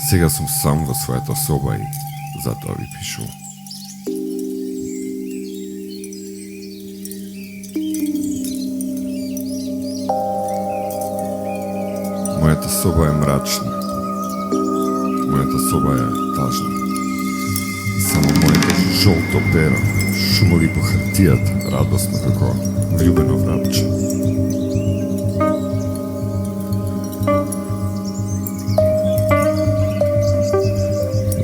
Сега сум сам во својата соба и затоа ви пишувам. Мојата соба е мрачна. Мојата соба е тажна. И само моето жолто перо шумови по хартијата радосно како влюбено врабче.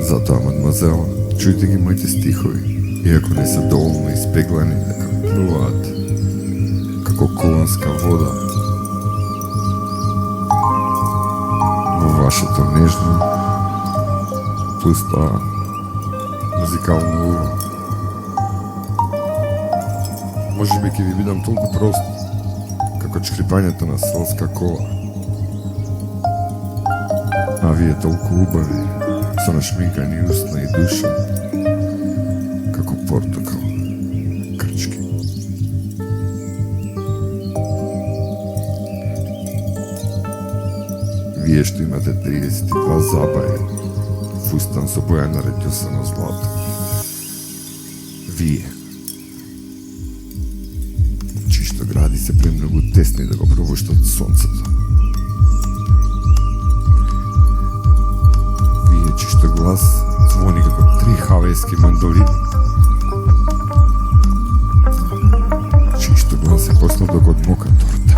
Затоа, мадмазела, чујте ги моите стихови, иако не се доволно испеглани, дека плуваат како колонска вода во вашето нежно, пуста музикално уво. Може би ќе ви бидам толку прост, како чкрипањето на селска кола. А вие толку убави, со нашминкани устна и душа, како портокал, крчки. Вие што имате 32 забаи, фустан со боја на ретјосано злато. Вие, чишто гради се премногу тесни да го провуштат сонцето. Чишто глас звони како 3 хавајски мандолини. Чишто глас е посладок од мока торта.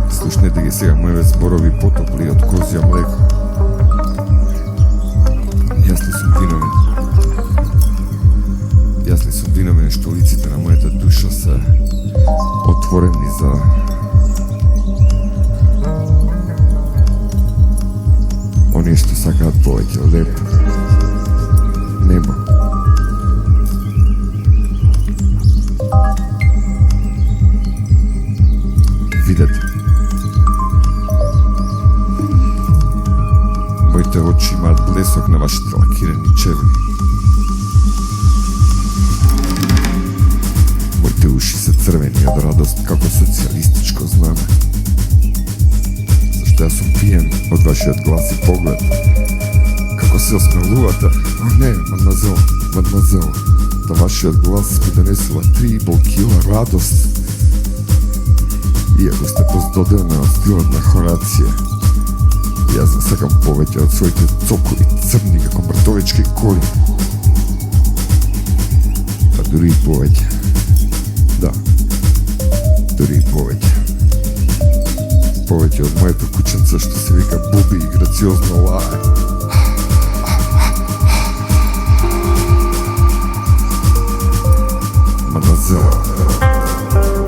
Слушнете ги сега моје зборови потопли од козја млеко. Јас ли сум виновен? Јас ли сум виновен што лиците на мојата душа се отворени за оние што сакаат повеќе лепо, небо. Видете, моите очи имаат блесок на вашите лакирани чевли. Моите уши се црвени од радост како социјалистичко знаме. Јас сум пиен од вашиот глас и поглед. Како се осмелувате? О не, мадмазел, да вашиот глас ми донесува 3,5 кила радост. Иако сте поздодена од стилот на Хорација, јас не сакам повеќе од своите цокови црни како мртовечки коли. Па дури и повеќе. Да, дури и повеќе. Повеќе од моето кученце што се вика Буби и грациозно лае. Мадмазела,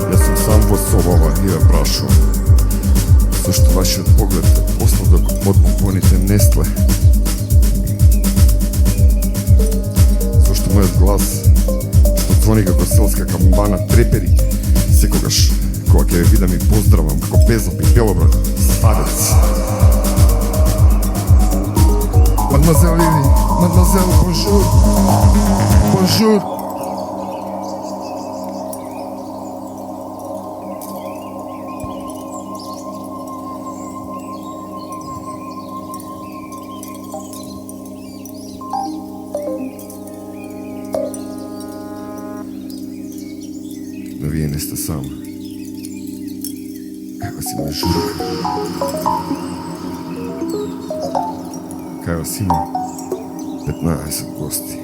јас сум сам во собава и ја прашувам. Зашто вашиот поглед е посладок од бомбоните Нестле? Зашто мојот глас, што звони како селска камбана, трепери секогаш кога ќе ве видам и поздравам како Безоп и Белоброд, старец. Мадмазел Ливи, мадмазел, бонжур, бонжур. Но вие не сте сам. Кај вас има журка. Кај вас има 15 гости.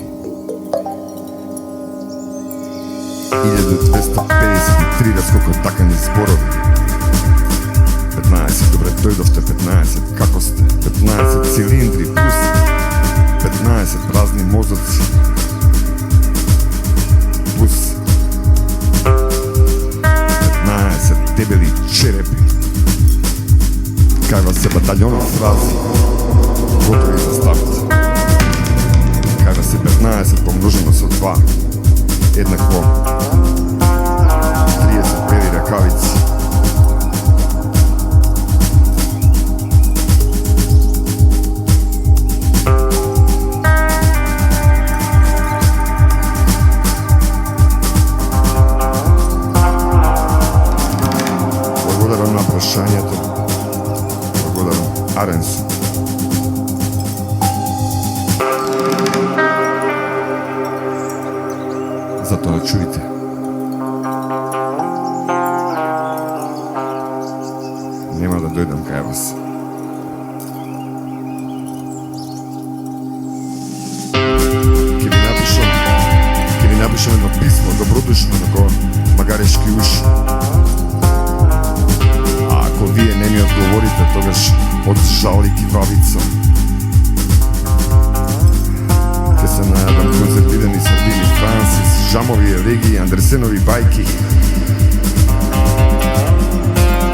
1253 раскокотакани зборови. 15, добре дојдовте 15, како сте? 15 цилиндри плюс 15 празни мозоци. Плюс 15 дебели черепи. Кај вас се батальјонот фрази, готови за старт. Кај вас се 15 помножено со 2, еднакво 35 ракавици. Благодарам на прашањето. možda da čujete. Nema da dojdem kaj vas. Ker vi napišem jedno pismo, dobrodušno, tako magareški uš. A ako vi ne mi odgovorite, togaž odžaliti vavico. Ker se najadam konzervirani sardini Francis, Žamovi, Regi, Andresenovi bajki.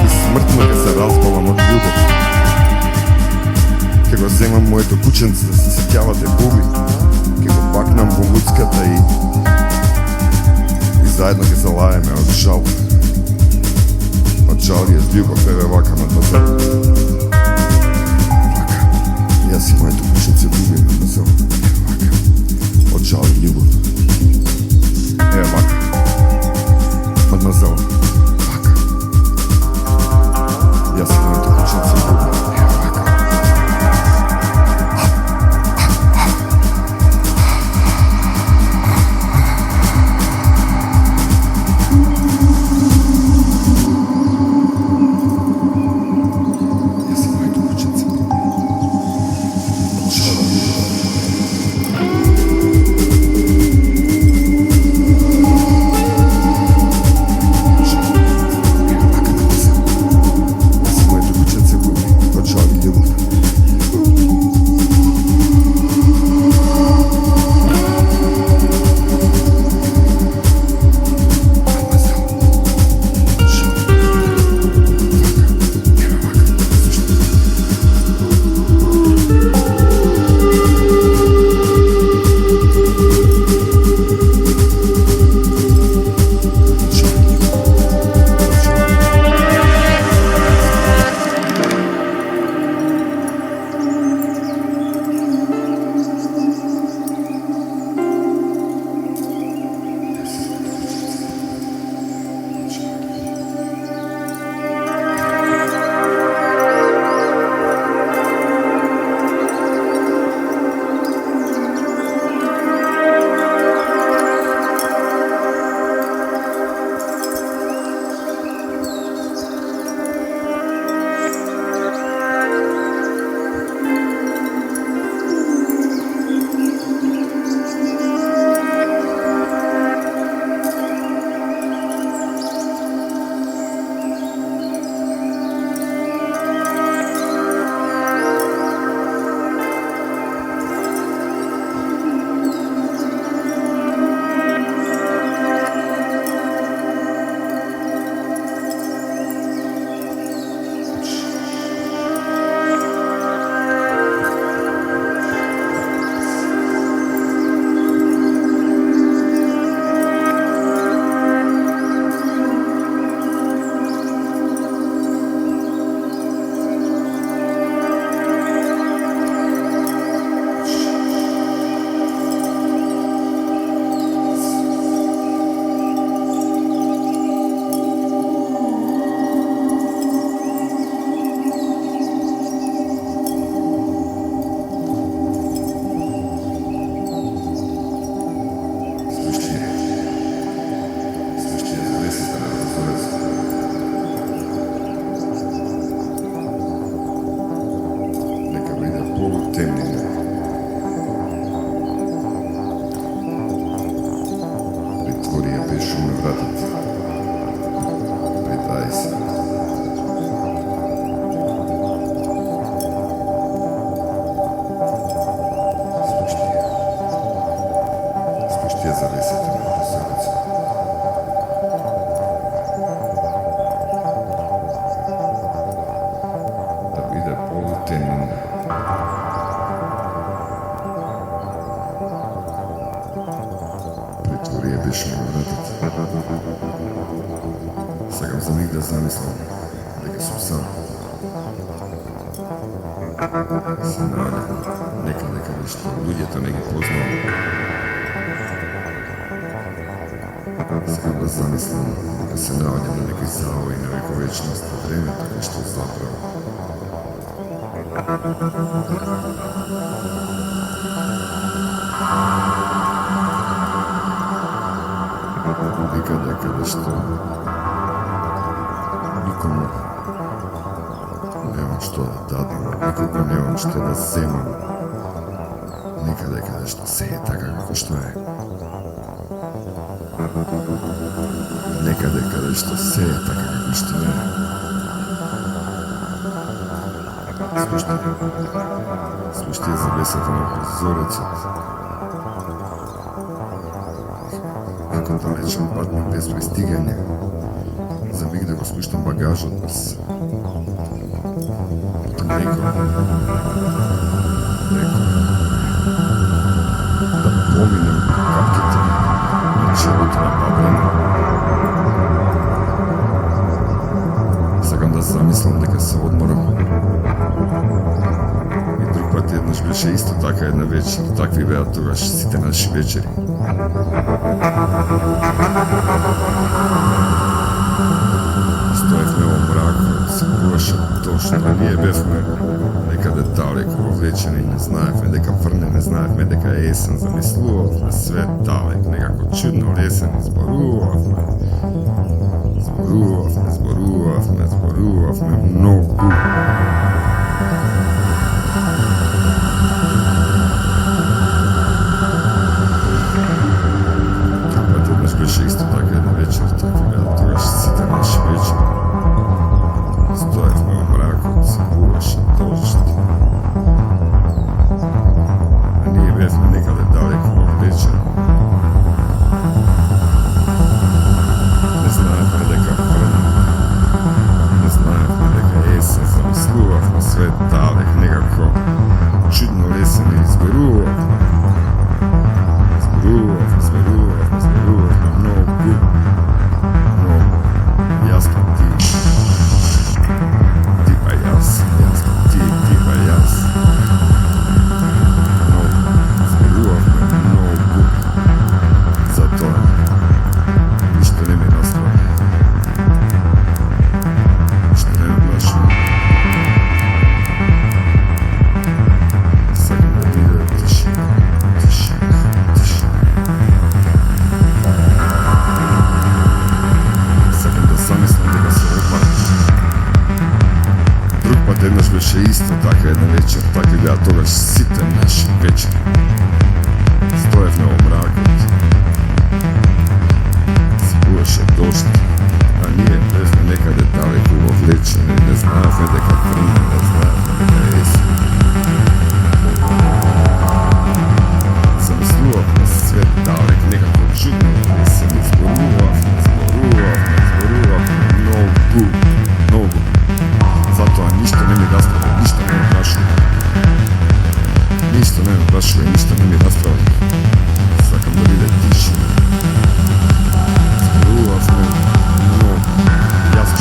I smrtno ker se razbavam od ljubav. Ker го вземам моето кученце да се сетявате буби. Ker го пакнам во луцката и заедно ке залаеме од жал. Од жал и од љубов, еве вака мадмазел. Вака, јас и моето кученце буби, мадмазел. Вака, од жал и љубов. Еве вака, мадмазел. Вака, јас и моето кученце буби. Еве вака. Темнина. Притвори ја пешу ме вратат. Притај се. Спушти ја завесете ме до срце. Да биде полутемнина. Притворија беше ме вратат. Сакам за миг да замислам дека сум сам. Се наоѓам некаде каде што луѓето не ги познавам. Сакам да замислам дека се наоѓам на некој завој на вековечност во времето кај што заправо. Nikada kada što nikomu nemam što da dadem, nikoga nemam što da zemam. Nikada kada što sve je tako kako što je. Nekada kada što sve je tako kako što je. Slušajte zavesati na prozorec. Nakon dalečan padnem bez pristiganja, zamig da go spuštam bagaž od nas. Potem rekao da pominem kapkite na čelutu na pablenu. Sakam da zamislim da ga se odmoram. I drug pat jednaš biše isto taka jedna večer, takvi bea togaš site naši večeri. Stojevme u mraku, skuvaša točno, lijebevme, nekada daleko ovlečeni, ne znajev, deka vrne, ne znajev, deka jesen zamisluov, me sve dalek, nekako čudno lesen, zboruov me mnogu. Biše isto tako jedna večer, takvi bea togaš site naši večer. Stojevme u mraku, skuvaša točno. A nije vefme nekada daleko ovlečeni. Ne znajev me deka vrne, ne znajev me deka jesen zamisluvav me sve dalek, nekako čudno lesen i izberuvav me mnogu, jasno ti pa jas, jasno ti pa jas, izberuvav me mnogu, zato ništa ne mi nastavi, ništa ne mi plaši. Sakam da bude tišina. Jednaš biše isto taka jedna večer, takvi bea togaš site naši večer. Stojev na ovom mraku, skuvaše došli, a nije vezme nekada daleko ovlečeni, ne znajev me deka vrne, ne znajev me deka jesen. Zamisluvav me sve dalek, nekako čudno jesen, izboruvav me mnogu. Zato ništa ne mi raspravlja, ništa ne mi prašuje. Ništa ne mi prašuje, ništa ne mi raspravlja. Sakam da vide tišina. Zboruvav me mnogo. Jasno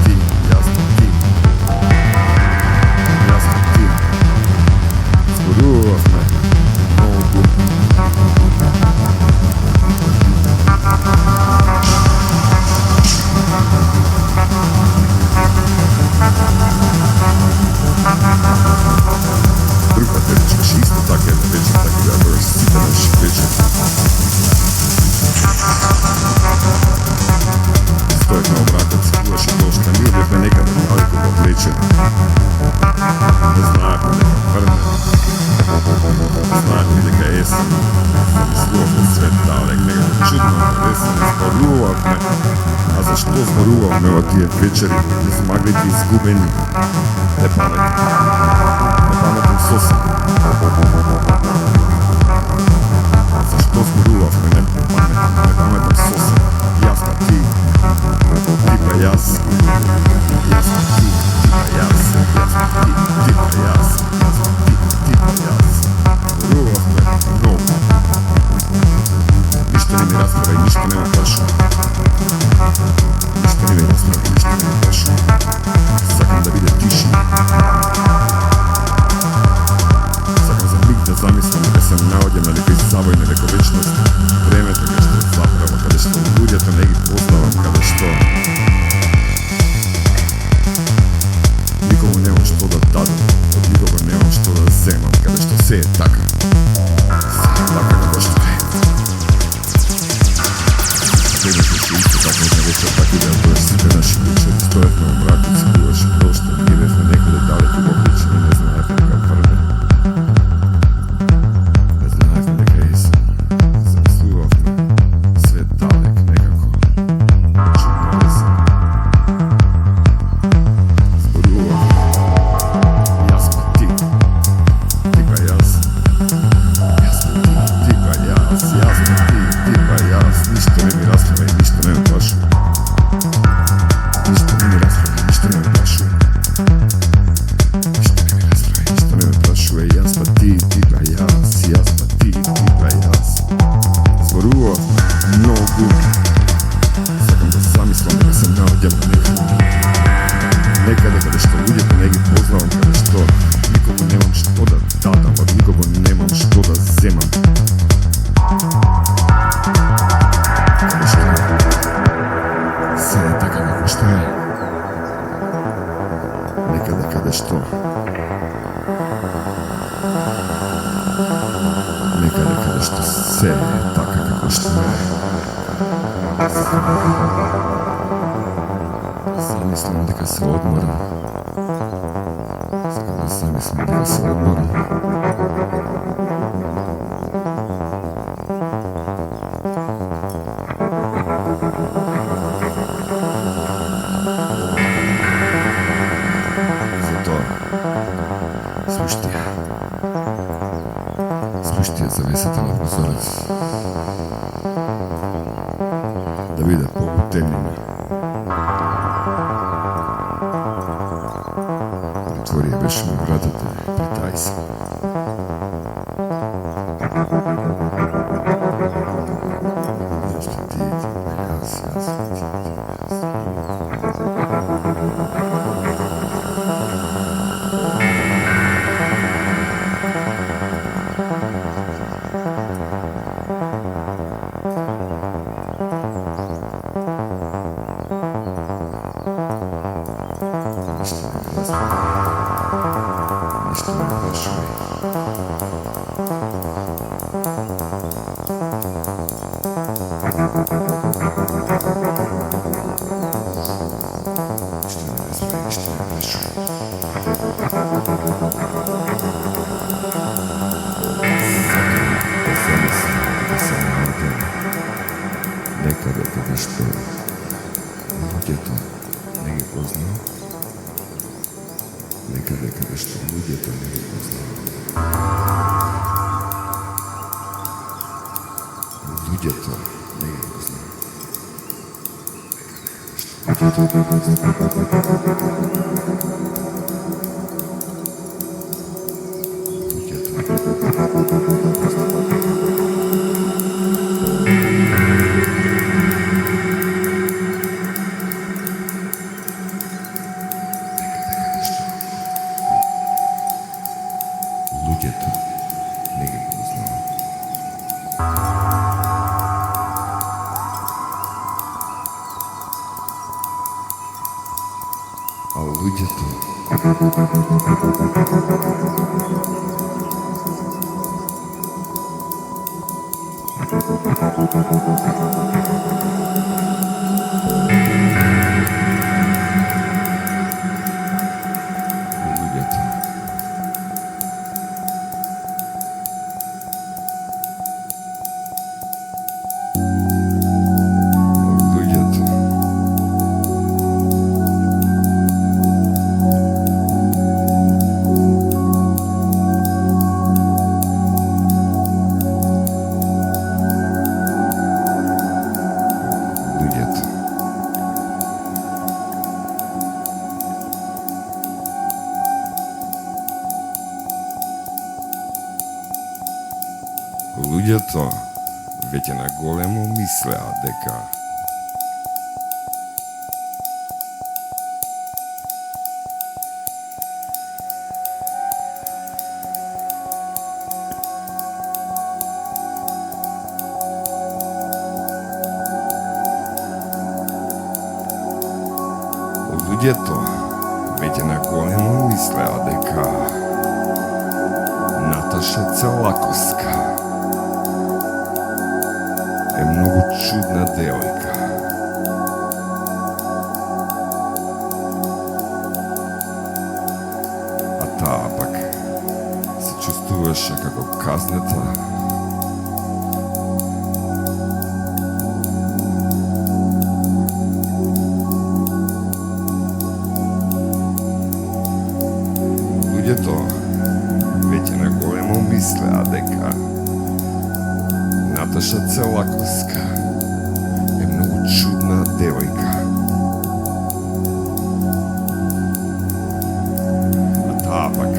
ti. Zboruvav me mnogo. Druga tečeš isto tako jedna večer, tako da dođeš sita naših večer. Stojek na obratac, kuvaš i došta, nije bih me nekada daleko ovlečen. Ne znajev me neka vrne, ne znajev me neka jesen, zamisluvav me sve dalek, nekako čudno, lesen, zboruvav me. A zašto zboruvav me od tije večeri, gdje su magli ti izgubeni, nepametan sosan. Zašto zboruvav me nepametan sosan, jasno ti pa jas, jasno ti pa jas, zboruvav me mnogo. Ništa ne mi rasprava i ništa nema plašu. Sakam da vide tišina. Sakam za mig da zamislim da sam naodjem na nekoj savojne vekovečnosti. Vreme toga što zapravo, kada što ljudje to negi poznavam, kada što Се е така како што е. Замислам дека се одморам. Сакам да замислам дека се одморам. Затоа спушти ја завесата на прозорец. Да биде по-темнина. Отвори ја беше ми вратата, притај се. Нешто ти, јас. Ништо не прашувај. Некаде каде што луѓето не ги познава. Некаде каде што луѓето не ги познава. Луѓето не ги познава. Луѓето не ги познава. А луѓето Луѓето веќе на големо мислеа дека Наташа Целаковска е многу чудна девојка. А таа пак се чувствуваше како казнета. Луѓето веќе на големо мислеа дека Наташа Целаковска е многу чудна девојка. А таа пак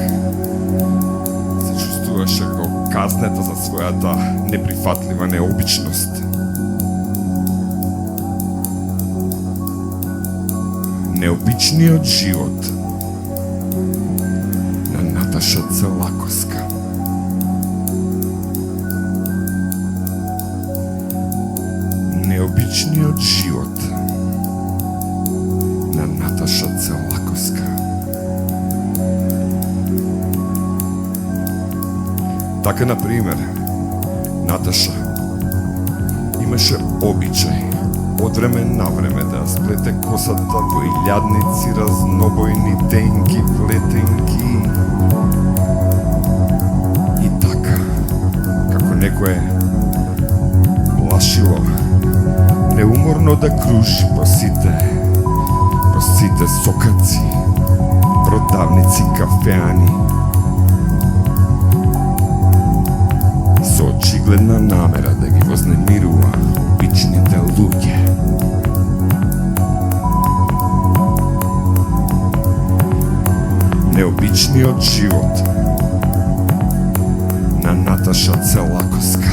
се чувствуваше како казнета за својата неприфатлива необичност. Необичниот живот на Наташа Целаковска. Необичниот живот на Наташа Целаковска. Така, например, Наташа имаше обичај од време на време да сплете косата во илјадници разнобојни тенки плетенки. И така, како некое плашило, неуморно да кружи по сите сокаци, продавници, кафеани, со очигледна намера да ги вознемирува обичните луѓе. Необичниот живот на Наташа Целаковска.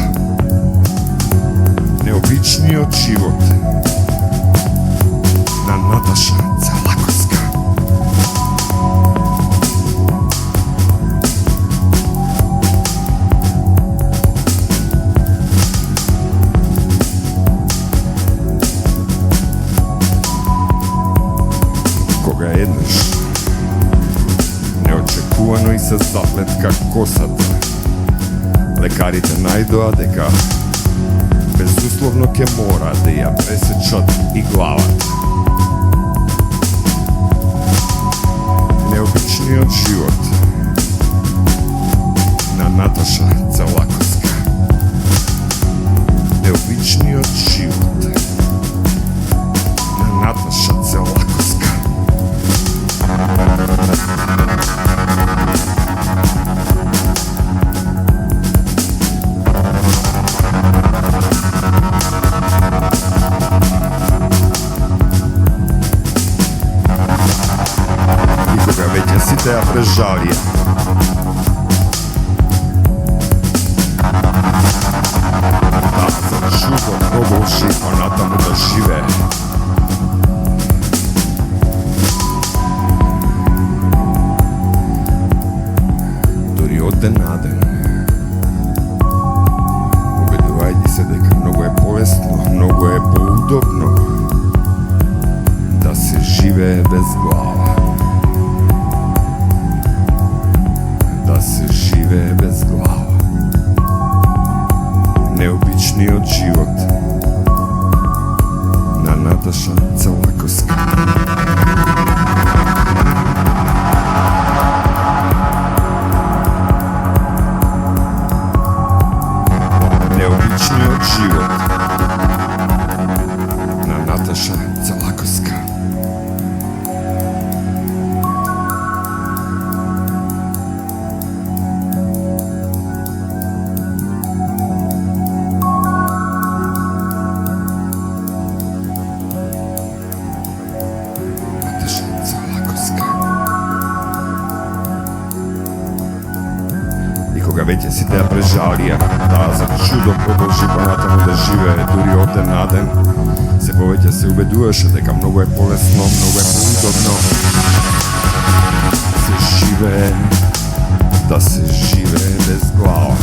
Необичниот живот на Наташа Целаковска. Кога еднаш неочекувано и се заплетка косата, лекарите најдоа дека безусловно ќе мора да ја пресечат и главата. Необичниот живот на Наташа Целаковска. Необичниот живот на Наташа Целаковска. Веќе сите ја прежалија. Да, за чудо пробувши понатаму да живее. Дури од ден на ден, убедувајќи се дека многу е полесно, многу е поудобно да се живее без глава. Да се живее без глава. Необичниот живот на Наташа Целаковска. Необичниот живот на Наташа Целаковска. Кога веќе сите ја прежалија, таа за чудо продолжи понатаму да живее, дури од ден на ден, се повеќе се убедуваше дека многу е полесно, многу е поудобно да се живее без глава,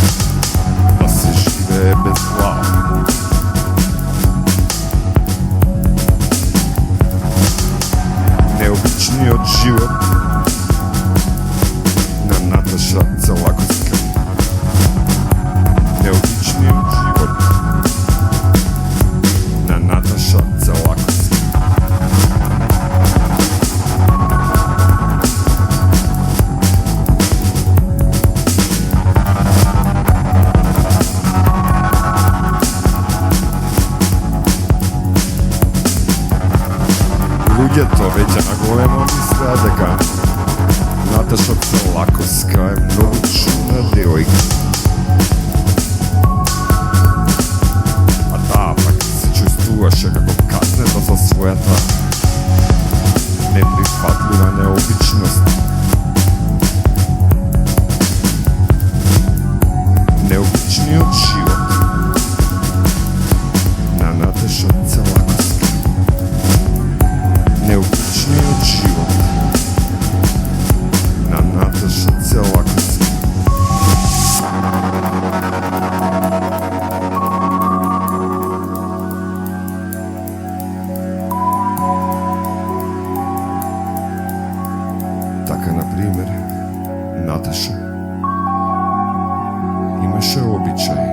да се живее без глава. Необичниот живот на Наташа Целаковска. Необичниот живот на Наташа Целаковска. Луѓето веќе наголемо мислеа дека Наташа Целаковска е многу чудна девојка. А таа пак се чувствуваше како каснета за својата неприфатлива необичност. Необичниот живот на Наташа Целаковска. Необичниот живот на Наташа Целаковска. Така, например, Наташа имаше обичај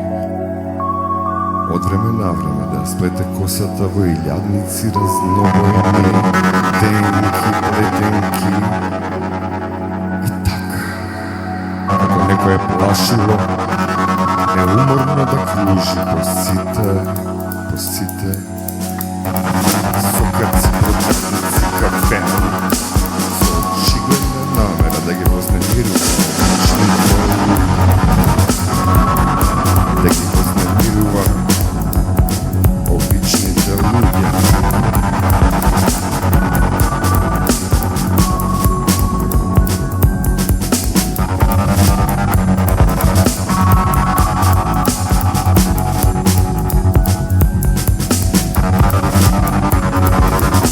Од време на време да сплете косата во илјадници разновоени тенки, плетенки. И така, како некој е плашило, неуморно да кружи по сите, сокаци, противници, кафена, со очигледна намера да ги вознемирува обичните луѓе.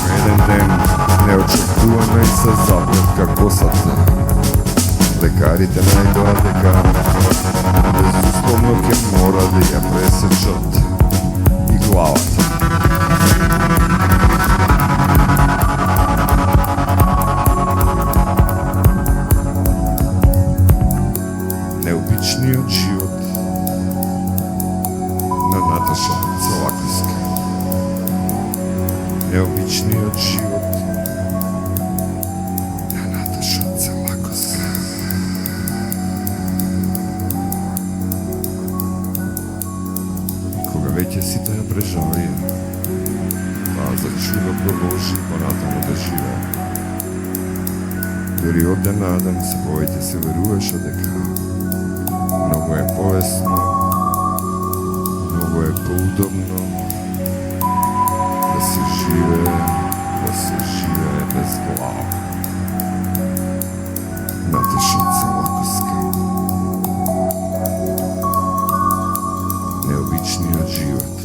Еден ден, неочекувано и со запретка косата, лекарите најдоа дека безусловно ќе мора да ја пресечат и главата. Необичниот живот на Наташа Целаковска. Необичниот живот на Наташа Целаковска. Кога веќе сите ја прежалија, таа за чудо продолжи понатаму да живее. Дури од ден на ден се повеќе се веруваше дека многу е полесно, многу е поудобно да се живее без глава. Наташа Целаковска. Необичниот живот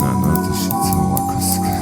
на Наташа Целаковска.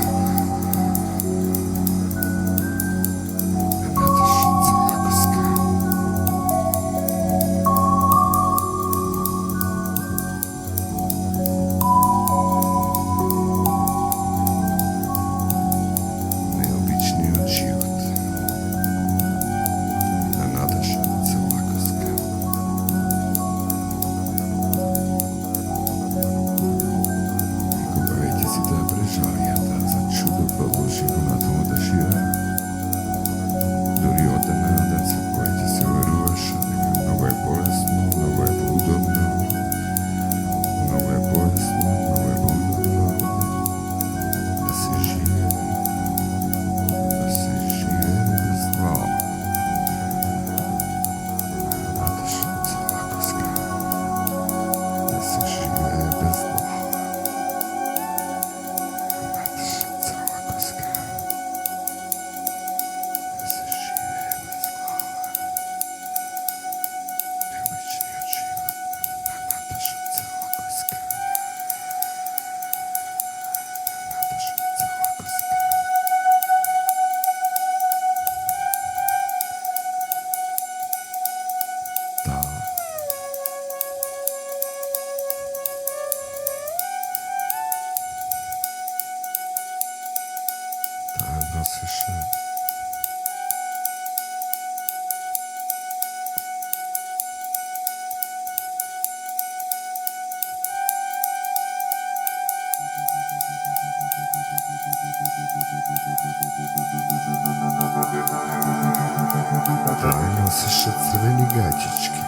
Носеше црвени гаќички.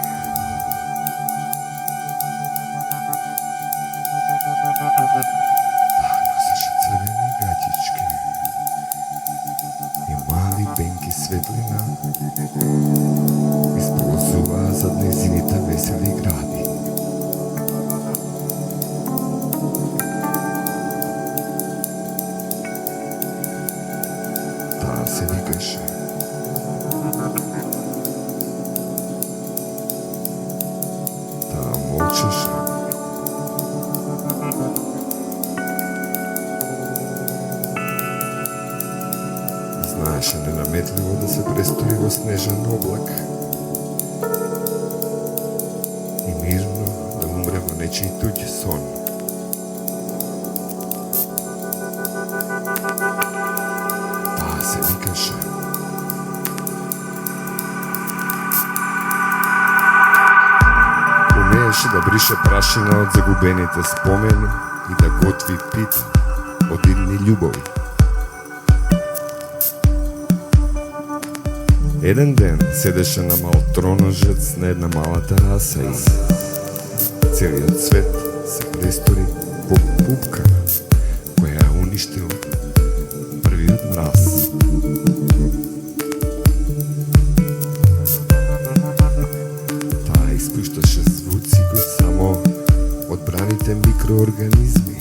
Бенки светлина използуваа за нејзините весели гради. Таа се викаше таа молчеше. Знаеше ненаметливо да се престои во снежен облак и мирно да умре во нечиј туѓ сон. Таа се викаше сакаше да брише прашина од загубените спомени и да готви пита од идни љубови. Еден ден седеше на мал троножец на една мала тераса и целиот свет се престори во пупка која ја уништил првиот мраз. Таа испушташе звуци кои само одбраните микроорганизми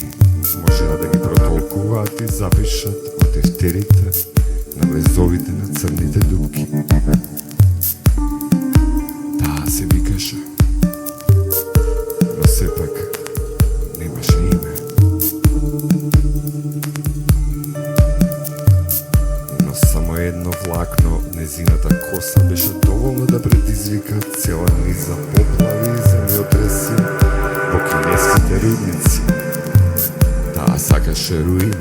можеа да ги протолкуваат и запишат во тефтерите на влезовите на црните дупки. Таа се викаше, но сепак немаше име. Но само едно влакно незината коса беше доволно да предизвика цела низа поплави и земјотреси во кинеските рудници. Таа сакаше руини,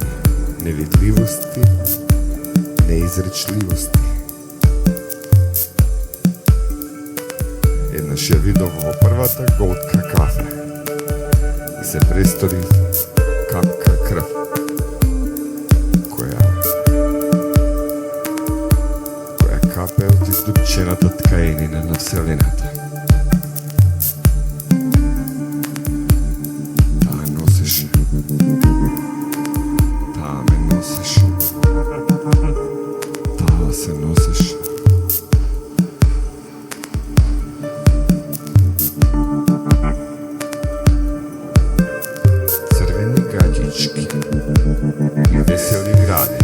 невидливости, неизречливости. Еднаш ја видов во првата голтка кафе и се престори капка крв, која капе од издупчената ткаенина на вселената. Таа носеше, таа ме носеше, таа се носеше. Црвени гаджички и весели гради.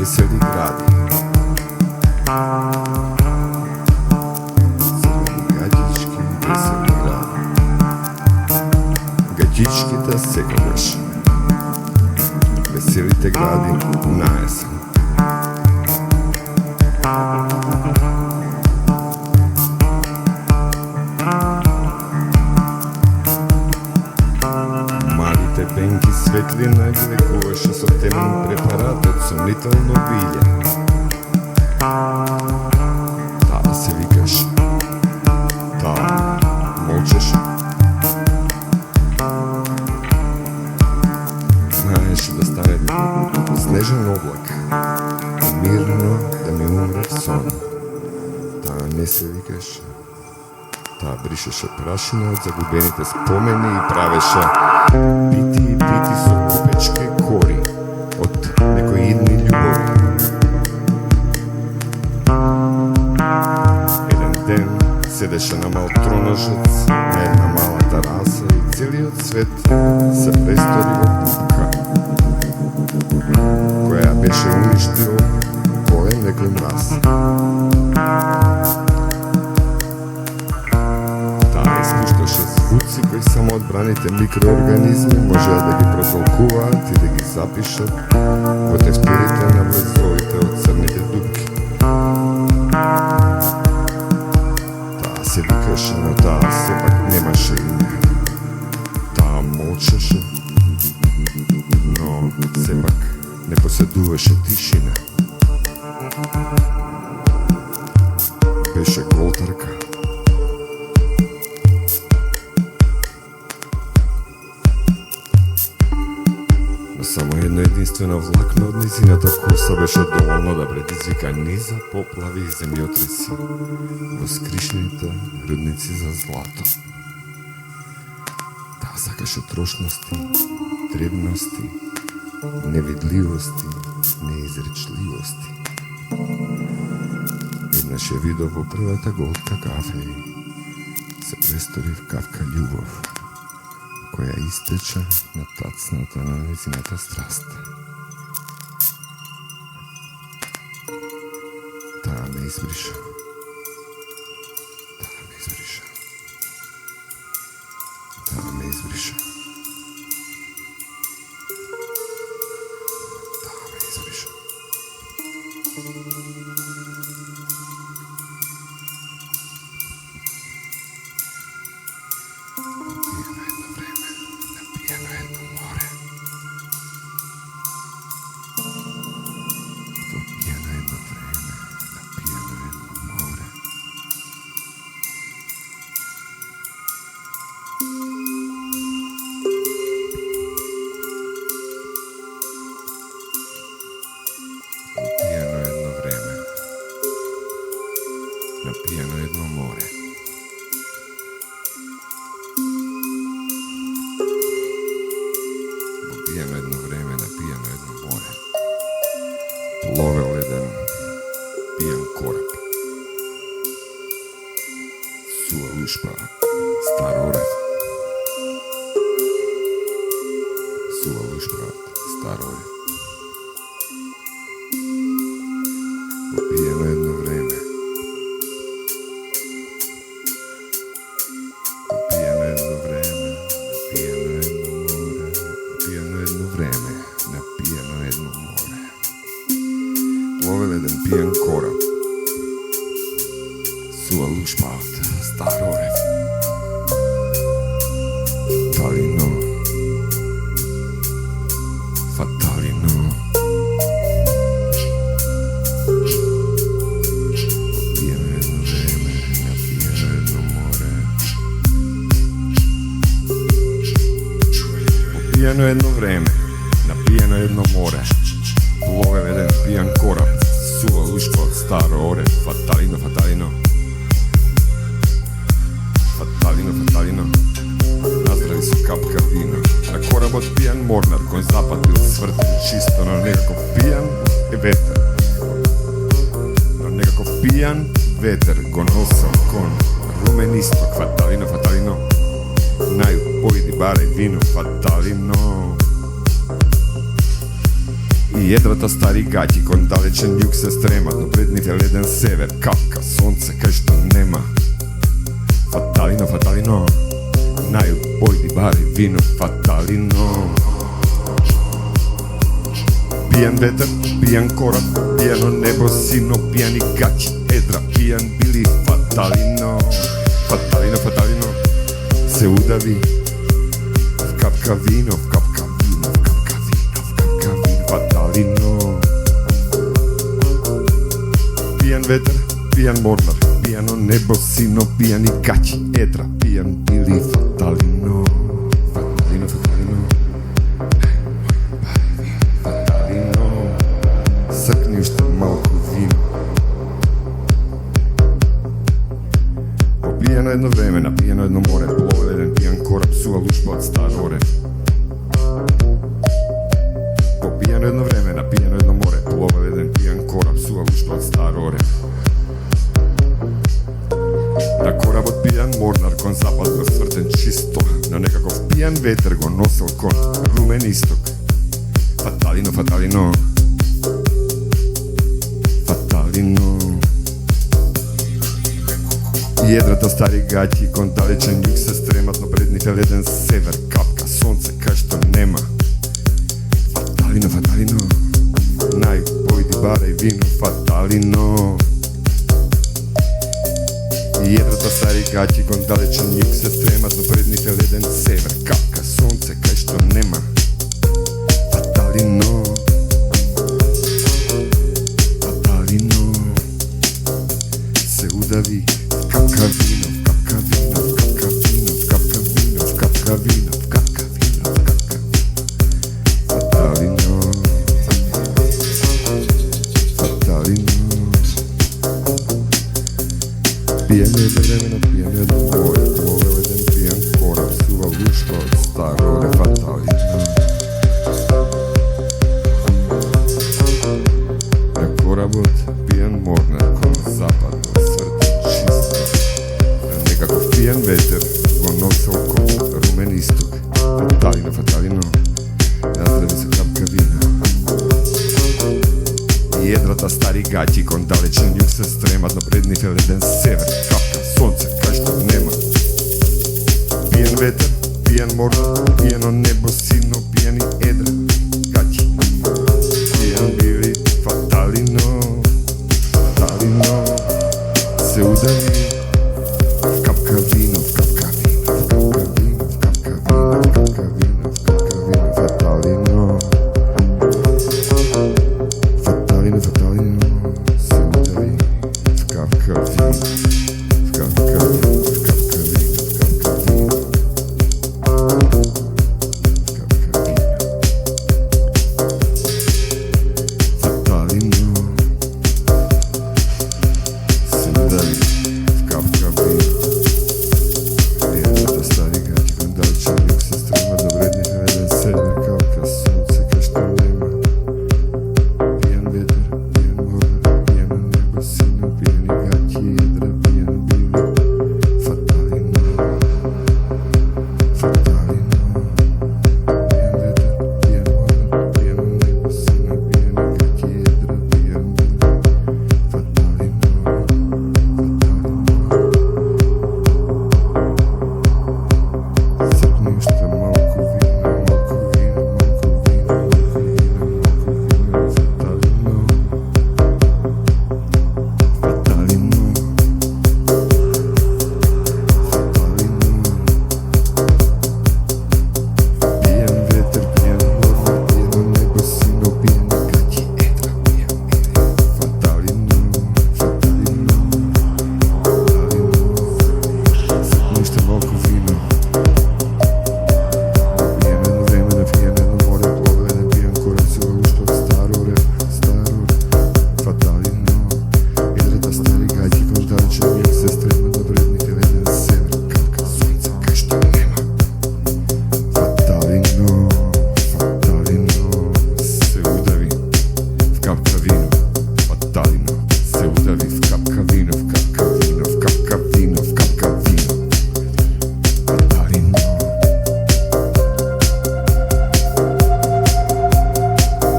Весели гради. Црвени гаджички и весели гради. Гаджичките секогаш. Веселите гради на есен. Малите пенки светлина ги лекуваше со темен препарат од сомнително билје. Таа се викаше. Таа молчеше. Знаеше да стане снежен облак и мирно да ми умре в сон. Таа не се викаше. Таа бришеше прашина од загубените спомени и правеше пити со купечки кори од некои идни љубови. Еден ден седеше на мал троножец на една мала тераса и целиот свет се престори во пупка која беше уништил голем некој мраз. Испушташе звуци кои само одбраните микроорганизми можеа да ги протолкуваат и да ги запишат во тефтерите на влезовите од црните дупки. Таа се викаше, но таа сепак немаше име. Таа молчеше, но сепак не поседуваше тишина. Беше голтарка. Само едно единствено влакно од низината коса беше доволно да предизвика низа, поплави и земјотреси во скришните рудници за злато. Таа сакаше трошности, дребности, невидливости, неизречливости. Еднаш ја видов во првата голтка кафе и се престори в кавка љубов, која истече на тацната на незината страст. Таа ме избриша. Таа ме избриша. Таа ме избриша. Таа ме избриша. Напијано едно море. Во пијано едно време, напијано едно море. Пловел еден пијан кораб. Суа лушпа, стар орев. Суа лушпа, стар орев. Во пијано едно време. Пловел еден пијан кораб. Суа лушпаат, стар орев. Фаталино. Фаталино. Пијано едно време, напијано едно море. Пијано едно време, напијано едно море. Пловел еден пијан кораб. Суа лушпа, стар орев. Фаталино, фаталино. Фаталино, фаталино. Наздрави со капка вино. На коработ пијан морнар, кој запатил свртен чисто на некаков пијан ветер. На некаков пијан ветер го носел кон румен исток. Фаталино, фаталино. Нају, појди барај вино. Фаталино. И едрата стари гаќи кон далечен југ се стремат, но пред нив е леден север, капка сонце кај што нема. Фаталино, фаталино. Нају, појди барај вино. Фаталино. Пијан ветер, пијан кораб, пијано небо, сино, пијани гаќи, едра, пијан били. Фаталино. Фаталино, фаталино. Се удави в капка вино, в капка вино, в капка вино, в капка вино. Фаталино. Пијан ветер, пијан морнар, пијано небо, сино, пијани гаќи, едра, пијан били. Фаталино. Фаталино, фаталино. Фаталино. Сркни уште малку вино. Попијано едно време, напијано едно море. Пловел еден пијан кораб. Суа лушпа од стар орев. Попијано едно време, напијано едно море. Пловел еден пијан кораб. Суа лушпа од стар орев. На коработ пијан морнар кон запад го свртен чисто. На некаков пијан ветер го носел кон румен исток. Фаталино, фаталино. Фаталино. И едрата стари гаќи кон далечен југ се стремат, но пред нив е леден север, капка сонце кај што нема. Фаталино, фаталино. Нају, појди барај вино. Фаталино. И едрата стари гаќи кон далечен југ се стремат, но пред нив е леден север, капка сонце кај што нема. Фаталино. Фаталино. Се удави в капка вино, в капка вино, в капка вино, в капка вино, в капка вино, в капка вино, в капка вино. Фаталино. vremena pijen jedno more, poveo jedan pijan korak, suva luštva od starore fatalina. Jako rabot, pijan morna, kon zapadno, svrti čisto. Nekakav pijan veter, kon nosa oko, rumen istok, fatalina, fatalino, nazdravi se kapka vina. Jedrata stari gaći, kon dalečan jug se strema, napredni feleden sever, kapka, sonce, kaj što nema. Pijan veter, pijan morna, pijano nebo, sino, pijani edra, gaći. Pijan bili, fatalino, fatalino, se udavi, kapka vino, kapka vino, kapka vino, kapka vino, kapka vino, kapka vino, fatalino. Fatalino, fatalino, se udavi, kapka vino, kapka vino, kapka vino, kapka vino, kapka vino. Fatalino, se udavi, kapka vino. Jedrata stari gaći, kon dalečan jug se strema, do vrednih veden sever, kapka sunce, kaj što nema. Pijan veter, pijan mornar, pijano nebo, sino, pijani gaći, jedra, pijan bili, fatalino, fatalino. Pijan veter, pijan mornar, pijano nebo, sino, pijani gaći, jedra, pijan bili, fatalino, fatalino. Srpni šta malko vina, malko vina, malko vina, malko vina, malko vina, fatalino, fatalino, fatalino. Pijan veter, pijan mornar, pijano nebo, sino, pijani gaći, edra, pijan bili, fatalino, fatalino, fatalino. Srpni šta malko vina, pijan jedno vremena, pijan jedno more, poveo jedan pijan korak, suva luštva od starore, fatalino. Jedrata stari gaći, kon dalečan jug se strema, do vrednih leden sever, kapka sunce, kaj što nema. Fatalino, fatalino, se udavi, kapka vino, fatalino, se udavi, kapka vino, kapka vino, kapka vino, kapka vino, fatalino.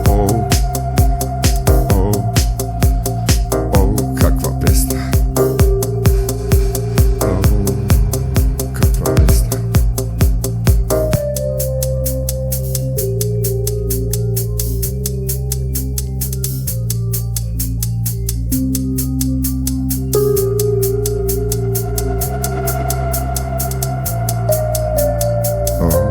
Oh, oh, oh, kakva pesna. Oh, kakva pesna. Oh, kakva pesna. Oh,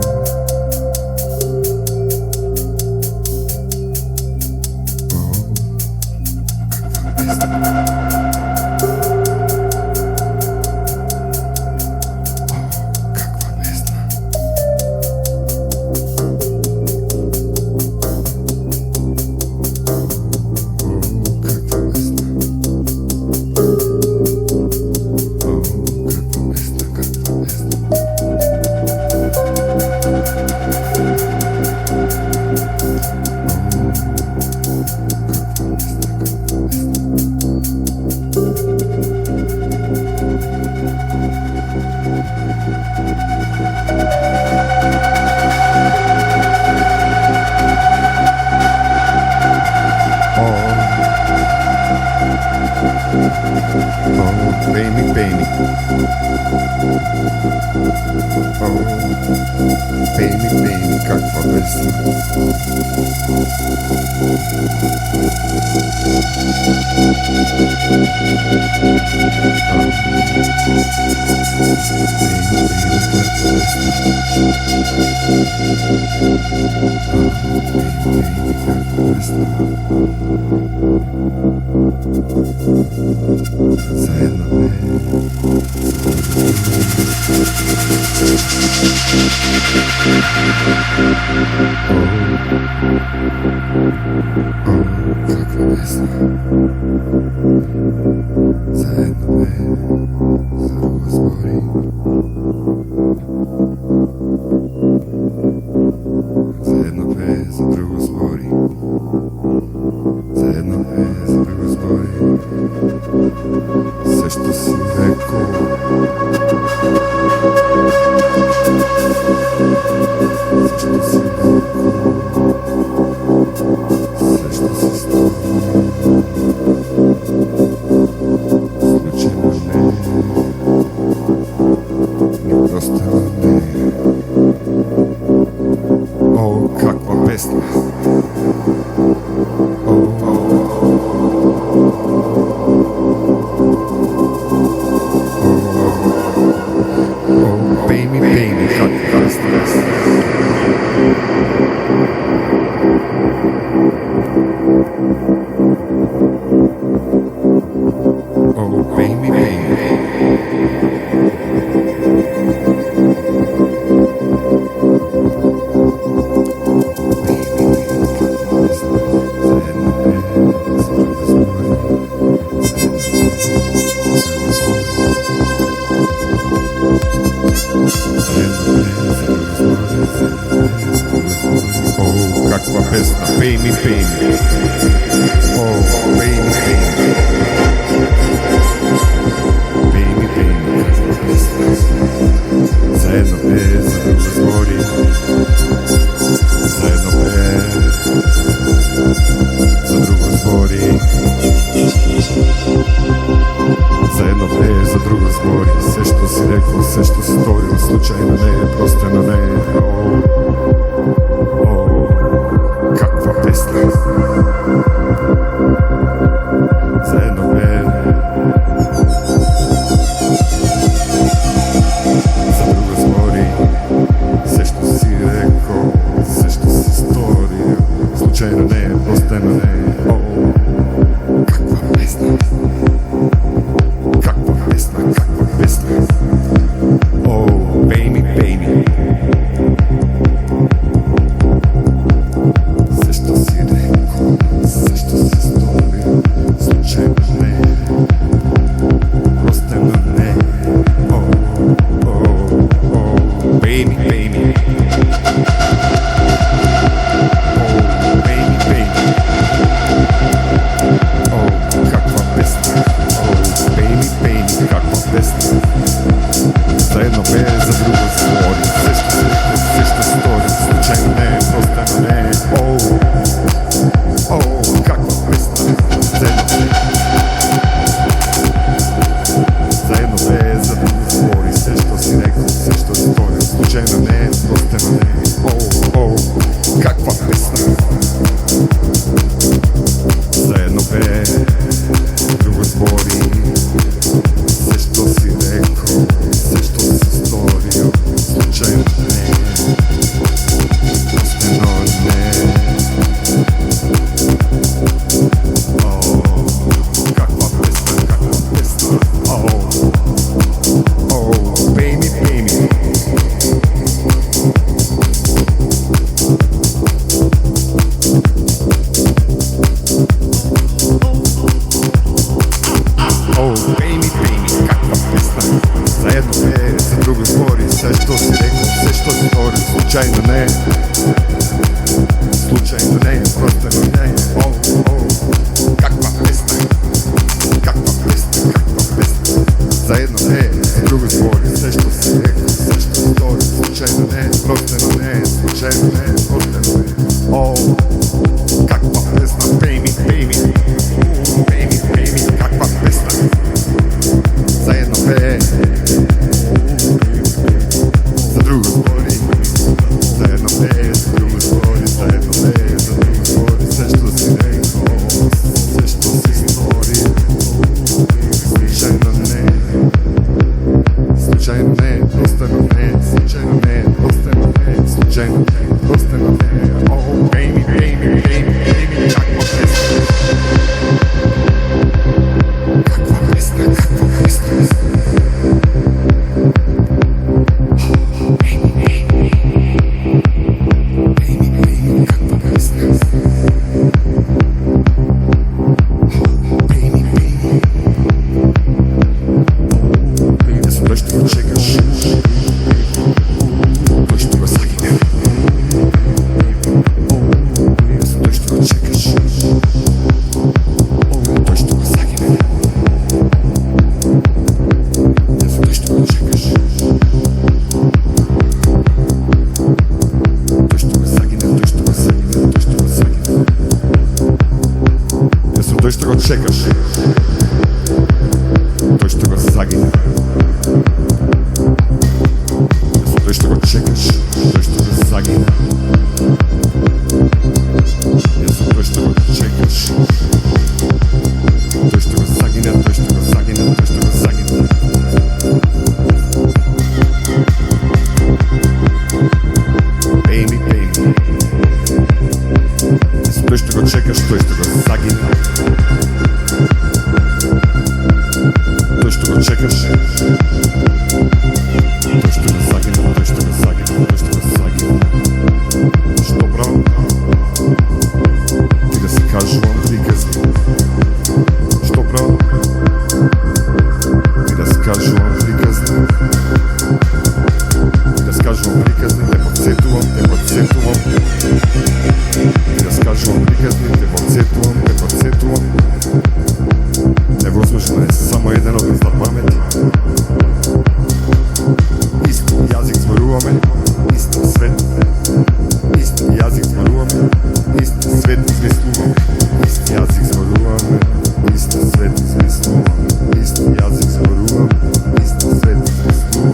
kakva pesna. Oh, kakva pesna, kakva pesna. Baby, baby. Baby, baby, kakva pesna. Zajedno kakva pesna. pesma. Za jedno me, za drugo zbori. Za jedno me, za drugo zbori. Za jedno me, za drugo zbori. Sve što si rekao. Sve što si rekao. Sve što si stao. Slučajno ne. Ni prosto ne. O, kakva pesma. Baby, baby, kakva pesma. Oh, baby, baby. Oh, kakva pesma, baby, baby. Oh, baby, baby. Baby, baby, kakva pesma. Za jedno bez, za drugo zbori. Za jedno bez, za drugo zbori. Za jedno bez, za drugo zbori. Sve što si rekao, sve što si stvorio, slučajno ne, prostano ne. Kakva pesma. Za jedno bez, za drugo zbori. Sve što si rekao, sve što si stvorio, slučajno ne, prostano ne. Kakva pesma. Kakva pesma, kakva pesma. Oh, baby, baby. Sve što si rekao, sve što si stvorio, slučajno ne, prostano ne. Oh, oh, oh, baby, baby. Oh, baby, baby. Oh, kakva pesma. Oh, baby, baby, kakva pesma. Za jedno bez, za drugo zbori. Sve što si rekao, sve što stori, slučajno ne, prostano ne. Oh, oh, kakva pesma. Za jedno bez, za jedno bez, za drugo zbori. Sve što si rekao, sve što stori, slučajno ne, prostano ne. Oh, oh, kakva pesma. Za jedno bez, drugo zbori. Sve što si rekao, sve što si stvorio, slučajno ne, prostano ne. Oh, kakva pesma, kakva pesma. Oh, oh, baby, baby. Oh, čekaš, той ще го загине. Той ще го чекаш, той ще го загине. Той ще го чекаш, той ще го загине, той ще го загине, той ще го загине. Baby, baby. Той ще го чекаш, той ще го загине. Той ще го чекаш. Той ще го загине, той ще го загине, той ще го загине. Що право? Ти да си кажувам приказни. Що право? Ти да си кажувам приказни. Ти да си кажувам приказни, те подсетувам, те подсетувам. Ти да си кажувам приказни, те подсетувам, те подсетувам. Невозможно е само еден однос да памети. Исти јазик зборуваме, исти свет. Исти јазик зборуваме, исти свет измислуваме. Исти јазик зборуваме, исти свет измислуваме. Исти јазик зборуваме, исти свет измислуваме.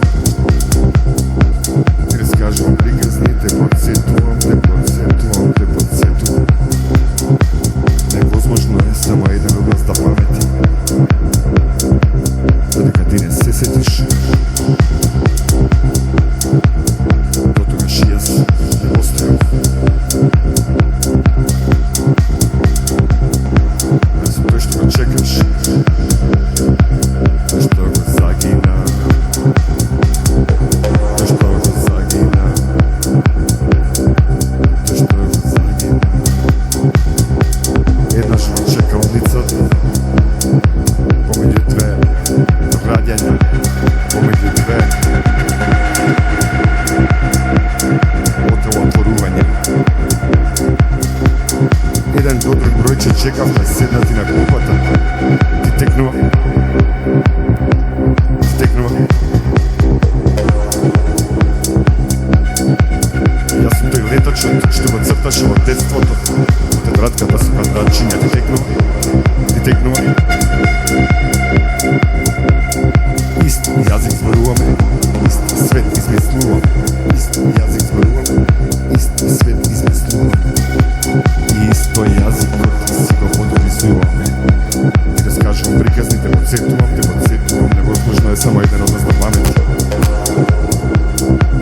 Ти разкажувам приказни, те подсетувам, те подсетувам, те подсетувам. Невозможно е само еден однос да памети. Додека ти не се сетиш, до тогаш и јас не постојам. Тој што го чекаш, тој што го загина, тој што го загина, тој што го загина. Еднаш го чекал лицата, помеѓу две раѓања, помеѓу две оделотворување. Еден до друг бројче чекавме седнати на клупата. Ти текнува. Ти текнува. Јас сум тој летачот што го црташе во детството. Тетрадката со квадратчиња. Ти текнува. Ти текнува. Исти јазик зборуваме, исти свет измислуваме. Исти јазик зборуваме, исти свет измислуваме. И исто јазикот си го подписуваме. Ти разкажувам приказни, те подсетувам, те подсетувам. Невозможно е само еден однос да памети.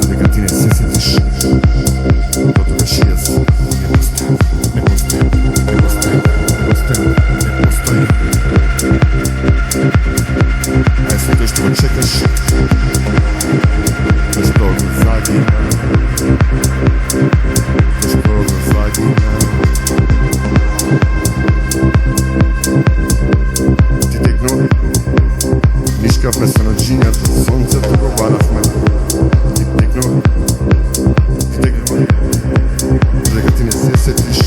Додека ти не се сетиш, до тогаш и јас не постојам, не постојам, не постојам, не постојам, не постојам. А јас тој што го чекаш, тој што го загина, тој што го загина. Ти текнува, нишкавме се наđињата, сонцето го баравме. Ти текнува, ти текнува. Додека ти не се сетиш,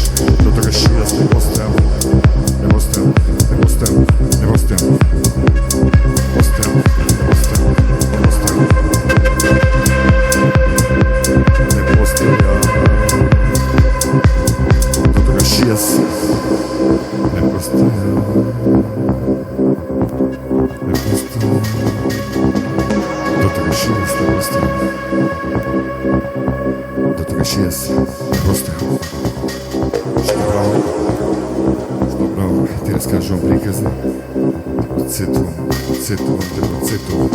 до тогаш и јас не постојам, не постојам, не постојам, не постојам. Постојам, не постојам, не постојам. Не постојам. До тогаш и јас не постојам. Не постојам. До тогаш и јас не постојам. До тогаш и јас не постојам. Што право? Што право? Ти разкажувам приказни. Подсетувам, подсетувам, те подсетувам.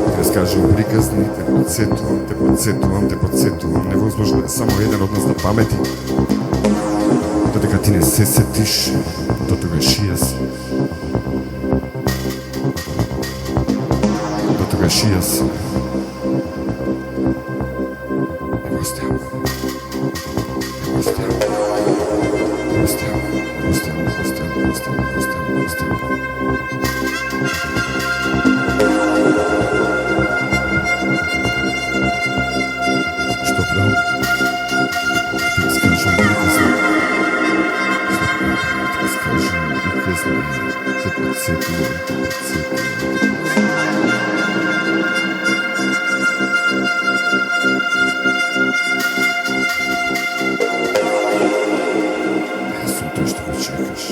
Ти разкажувам приказни, те подсетувам, те подсетувам, те подсетувам. Невозможно е само еден однос да памети. Додека ти не се сетиш, до тогаш и јас. До тогаш и јас. Не постојам. Не постојам. Не постојам. Не постојам, не постојам, не постојам, не постојам, не постојам. Што право? Ти разкажувам приказни. Ти разкажувам приказни. Те подсетувам, те подсетувам. Јас сум тој што го чекаш.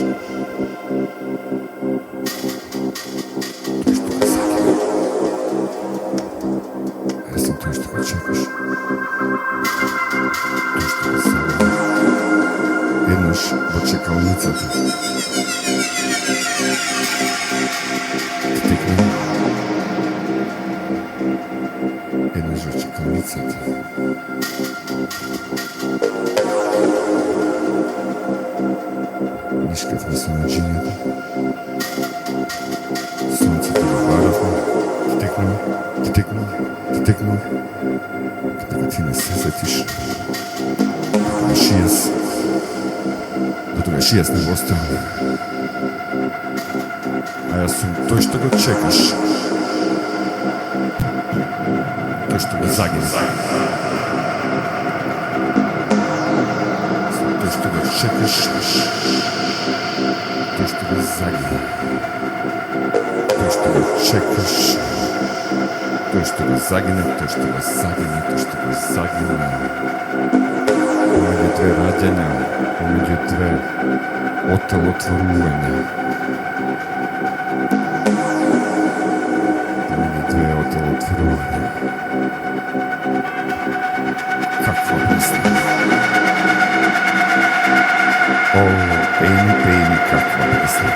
дишањето. Сонцето го варафа, текнува, дека ти не се сетиш. До тогаш јас не го оставам. А јас сум тој што го чекаш. Тој што го загина. Тој што го чекаш. Тој што го загина. Тој што го чекаш. Тој што го загина, тој што го загина, тој што го загина. Помеѓу две раѓања, помеѓу две отелотворувања. Помеѓу две отелотворувања. Каква песна. О, Еми, каква песна.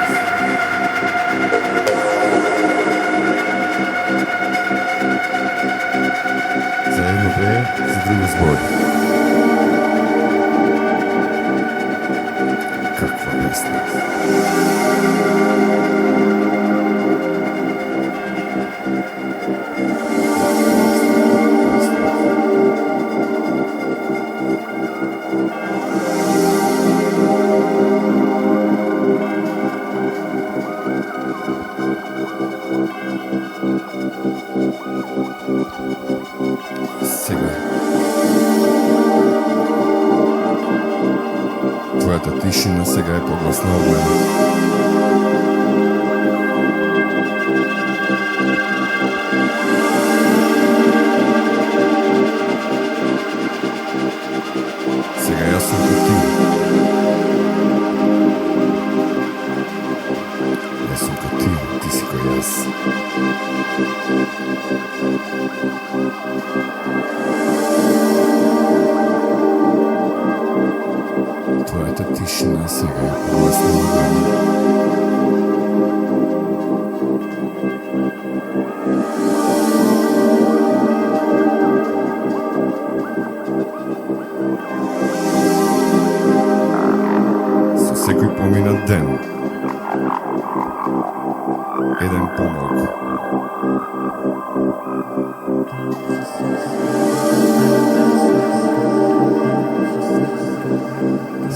За едно бе, за друго збори. Каква песна. Сега. Твоята тишина сега е погласна од мене. Сега јас сум ко ти. Јас сум ко ти, ти си ко јас. Твоята тишина сега е погласна од мене. Со секој поминат ден, еден помалку.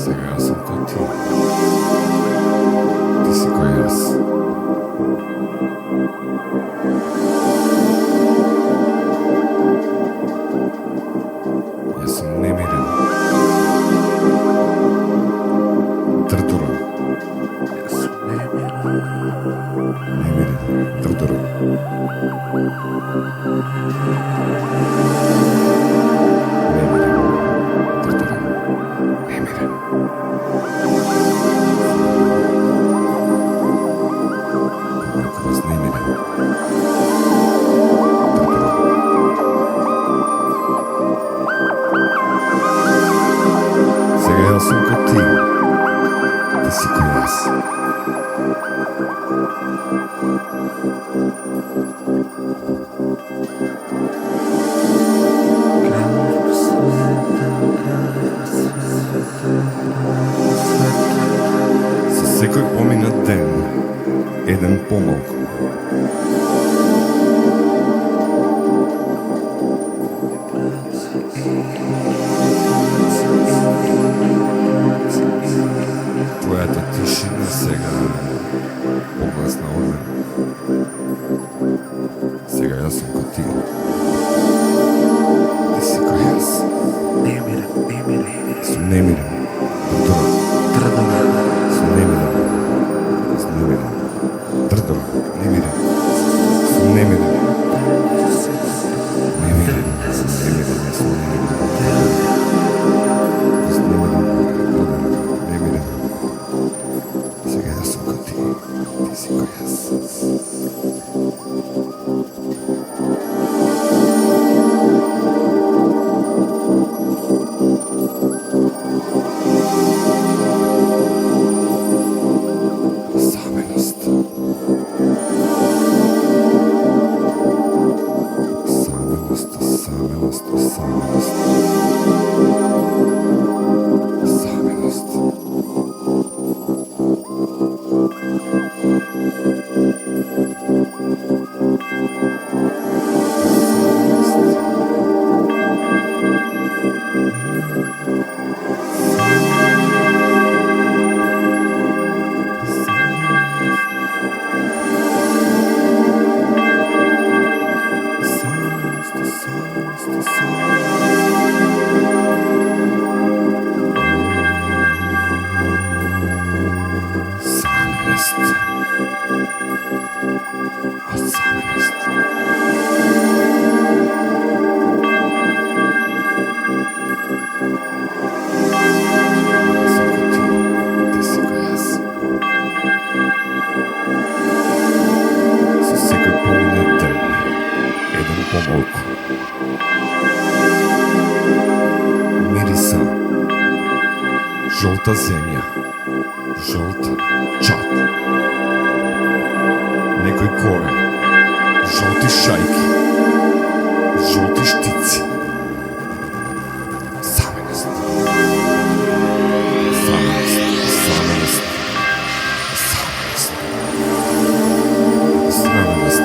Сега јас сум ко ти. Ти си ко јас. Јас сум немирен. Тртуран. Јас сум немирен. Тртуран. Сега јас сум ко ти. Ти си ко јас. Со секој поминат ден, еден помалку. Твојата тишина сега погласна од мене. Сега јас сум ко ти. Ти си ко јас. Немирен. Сум немирен. Тртуран. Сум немирен. Тртуран. Немирен. Сум немирен. Сега јас сум ко ти. Ти си ко јас. Саменост. Саменост. Sa секој поминет ден, еден помалку. Мириса, жолта земја, жолт чат. Некој корен, жолти шајки, жолти штици. Саменост. Саменост, саменост, саменост. Саменост.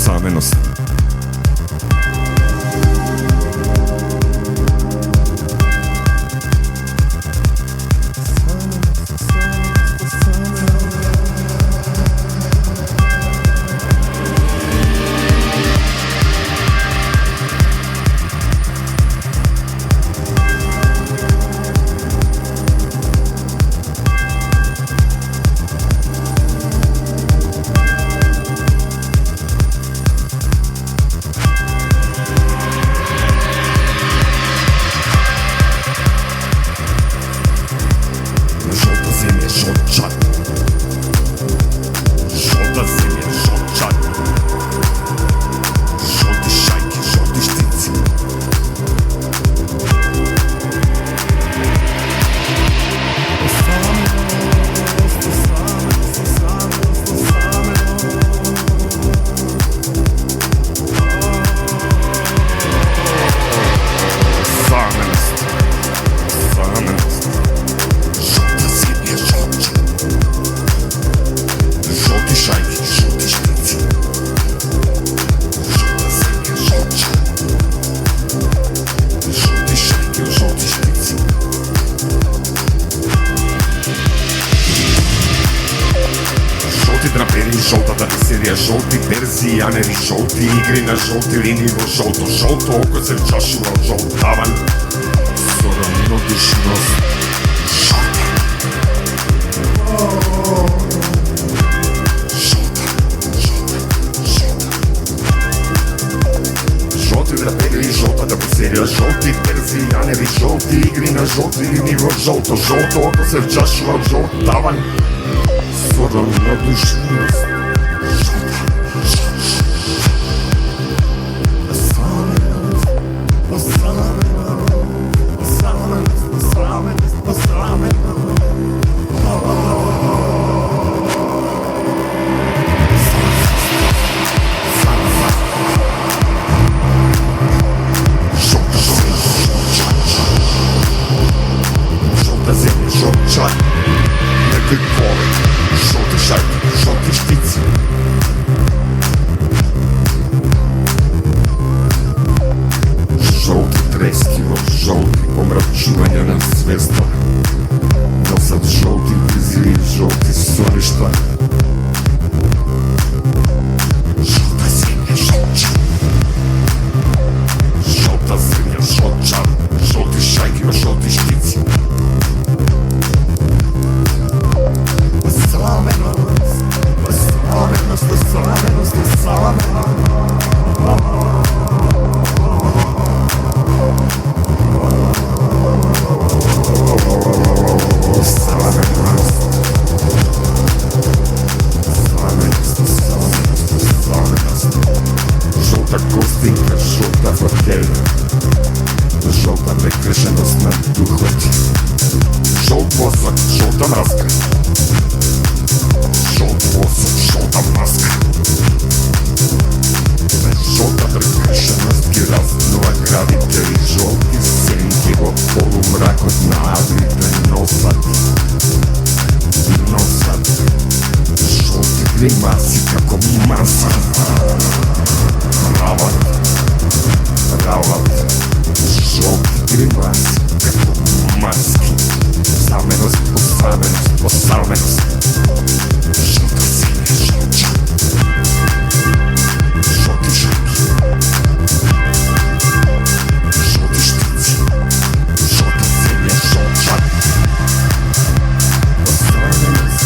Саменост. Жолтата серија, жолти перзијанери, жолти игри на жолти линии во жолто, жолто око се вчашува од жолт таван, со равнодушност. Жолти драпери, жолтата серија, жолти перзијанери, жолти игри на жолти линии во жолто, жолто око се вчашува од жолт таван, со равнодушност. Некој корен, жолти шајки, жолти штици. гримаси како маски. Рават, жолти гримаси како маски. Саменост, посаменост. Жолта синя, жолча. Жолти жаки. Жолти штици. Жолта синя, жолча. Посаменост.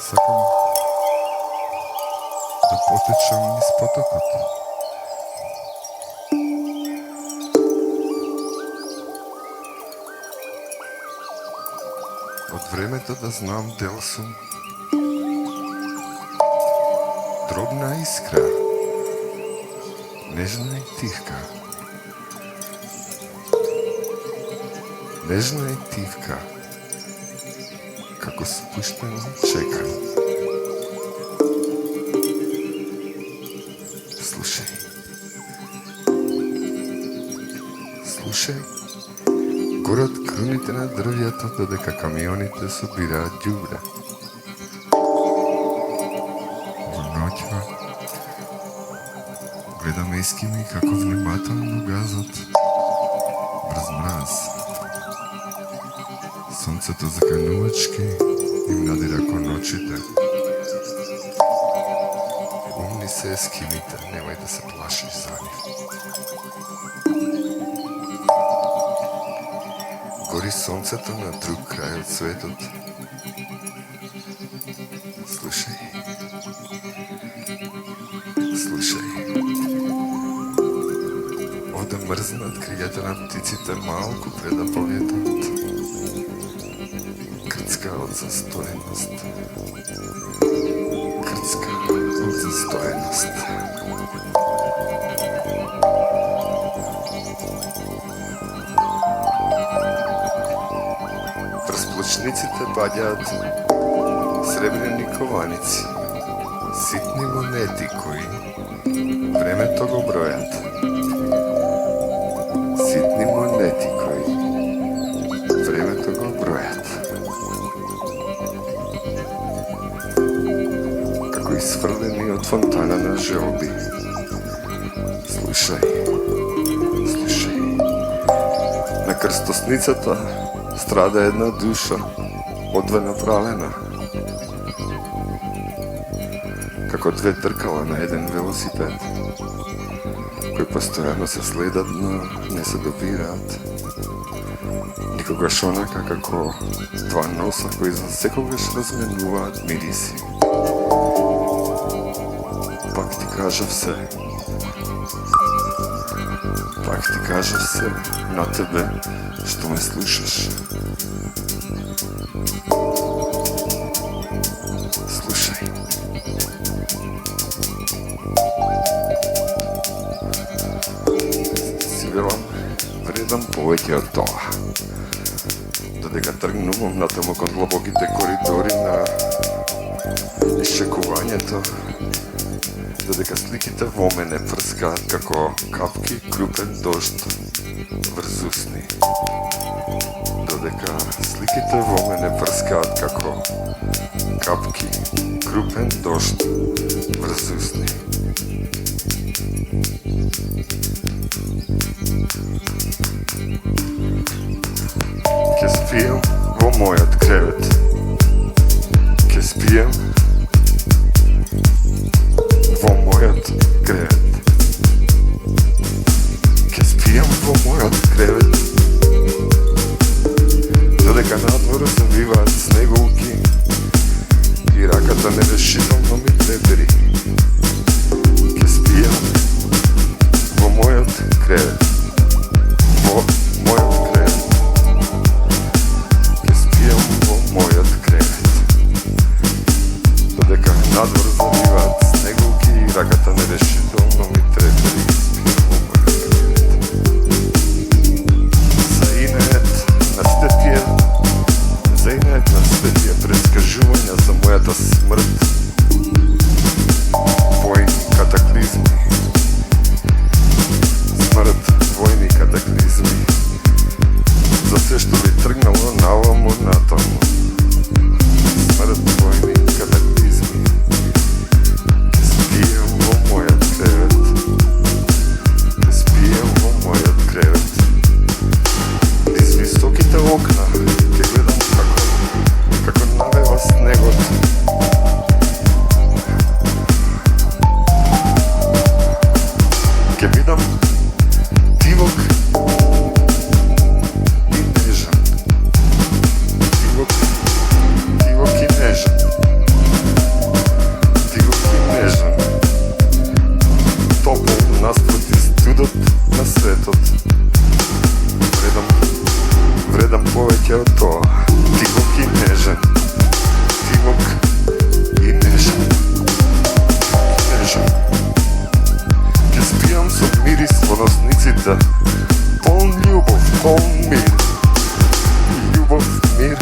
Сакам да потечам низ потокот. Од времето да знам дел сум. Дробна искра, нежна и тивка. Нежна и тивка, како спуштен чекан. Слушај, горе од круните на дрвјата додека камионите собираат ѓубре. Во ноќва гледаме ескими како внимателно газат брз мраз. Сонцето заканувачки им надира кон ночите. Умни се ескимите, немај да се плашиш за нив. Гори сонцето на друг крај од светот. Слушај. Слушай. Овде мрзнат кријата на птиците малку пред да полетат. Крцка од застоеност. Крцка од застоеност. През плочниците паѓаат сребрени кованици, ситни монети кои времето го бројат. Ситни монети кои времето го бројат. Како изфрлени од фонтана на желби. Слушај, слушај. На крстосницата страда една душа, одве направена. Како две тркала на еден велосипед, кои постојано се следат, но не се допираат. Никогаш онака како два носа кои за секогаш разменуваат мириси. Пак ти кажав се. Пак ти кажав се на тебе што ме слушаш. Слушај. Си велам, вредам повеќе од тоа. Додека тргнувам натаму кон длабоките коридори на исчекувањето, додека сликите во мене прскаат како капки крупен дожд врз усни. Додека сликите во мене прскаат како капки крупен дожд врз усни. Ке спијам во мојот кревет. Ке спијам во мојот кревет. Ке спијам во мојот кревет. Додека надвор завиваат снеголки и раката нерешително ми трепери. Ке спијам во мојот кревет. Во мојот кревет. Ке спијам во мојот кревет. Додека надвор завиваат снеголки и раката нерешително ми трепери. Спијам во мојот кревет. Заинеет на сите тие предскажувања за мојата смрт, војни катаклизми, смрт, војни катаклизми, за се што би тргнало наваму натаму. Смрт, војни катаклизми. Ке спијам во мојот кревет. Ке спијам во мојот кревет. Низ високите окна ке гледам како навева снегот. Ке видам тивок и нежан. Тивок и нежан. Тивок и нежан. Топол наспроти студот на светот. Вредам повеќе од тоа. Тивок и нежан. Тивок и нежан. Нежан. Ке спијам со мирис во носниците. Полн љубов, полн мир. Љубов, мир.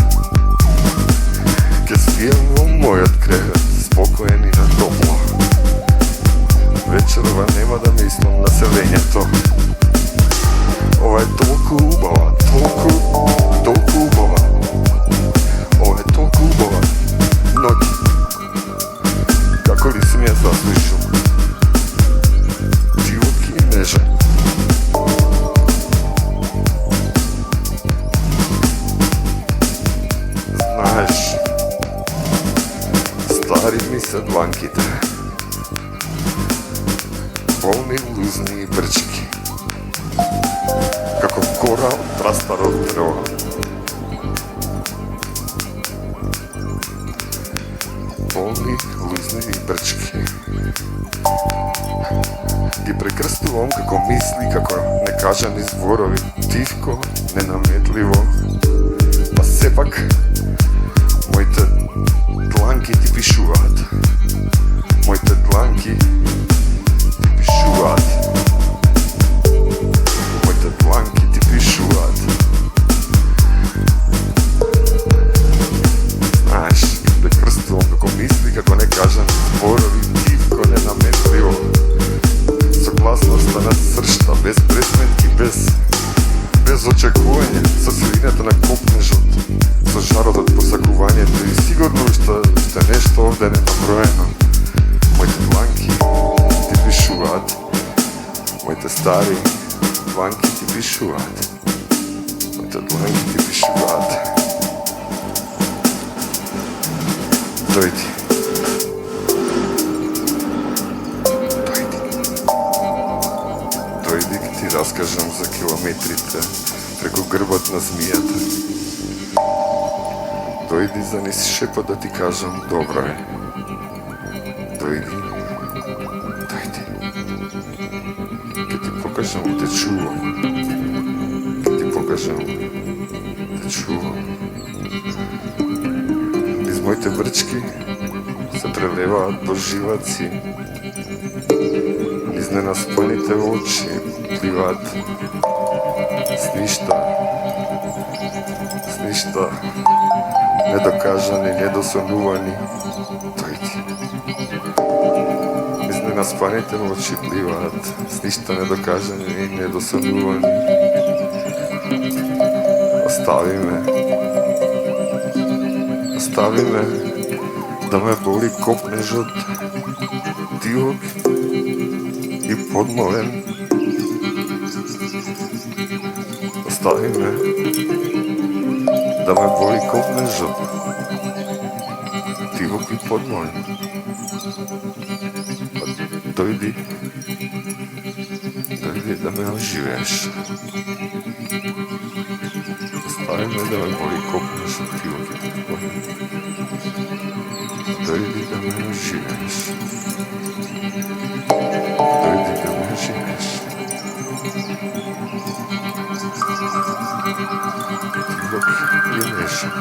Ке спијам во мојот кревет. Спокоен и на топло. Вечерва нема да мислам на селењето. Ова е толку убава, толку убава. Ова е толку убава ноќ. Како ли си ми ја заслушал? Тивок и нежан. Знаеш, стари ми се дланките. Полни лузни и брчки. Како кора од прастаро дрво. Полни лузни и брчки. prstvom, kako misli, kako nekažani zvorovi, tihko, nenametljivo. Pa sepak, mojte dlanki ti pišuvat. Mojte dlanki ti pišuvat. Mojte dlanki ti pišuvat. Znaš, da prstvom, kako misli, kako nekažani zvorovi, tihko, nenametljivo. Glasnost da nas sršta, bez predmetki, bez očekivanja, sa sredinata na kopnež sa žarod od posakuvanja, to je sigurno što je nešto ovdje nenabrojeno. Mojte dlanki ti pišuvat, mojte stari dlanki ti pišuvat, mojte dlanki ti pišuvat. Dojdi. Dojdi, ti raskažem za kilometrice preko grbotna zmijata. Dojdi za nis šepo da ti kažem dobro je. Dojdi, dojdi. Kad ti pokažem te čuvam. Kad ti pokažem te čuvam. Iz mojte brčki se preleva do živaci. Iz nenasponite oči plivat s ništa nedokažani, nedosonuvani. Dojdi. Iz nenasponite oči plivat s ništa nedokažani, nedosonuvani. Ostavi me da me boli kopnež od divog i podmolen. Ostavi me da me boli kopnež od divog i podmolen. Dojdi da me oživeš. Ostavi me da me boli kopnež od divog i podmolen. Dojdi da me oživeš. Dojdi da me oživeš. Divok je nešan.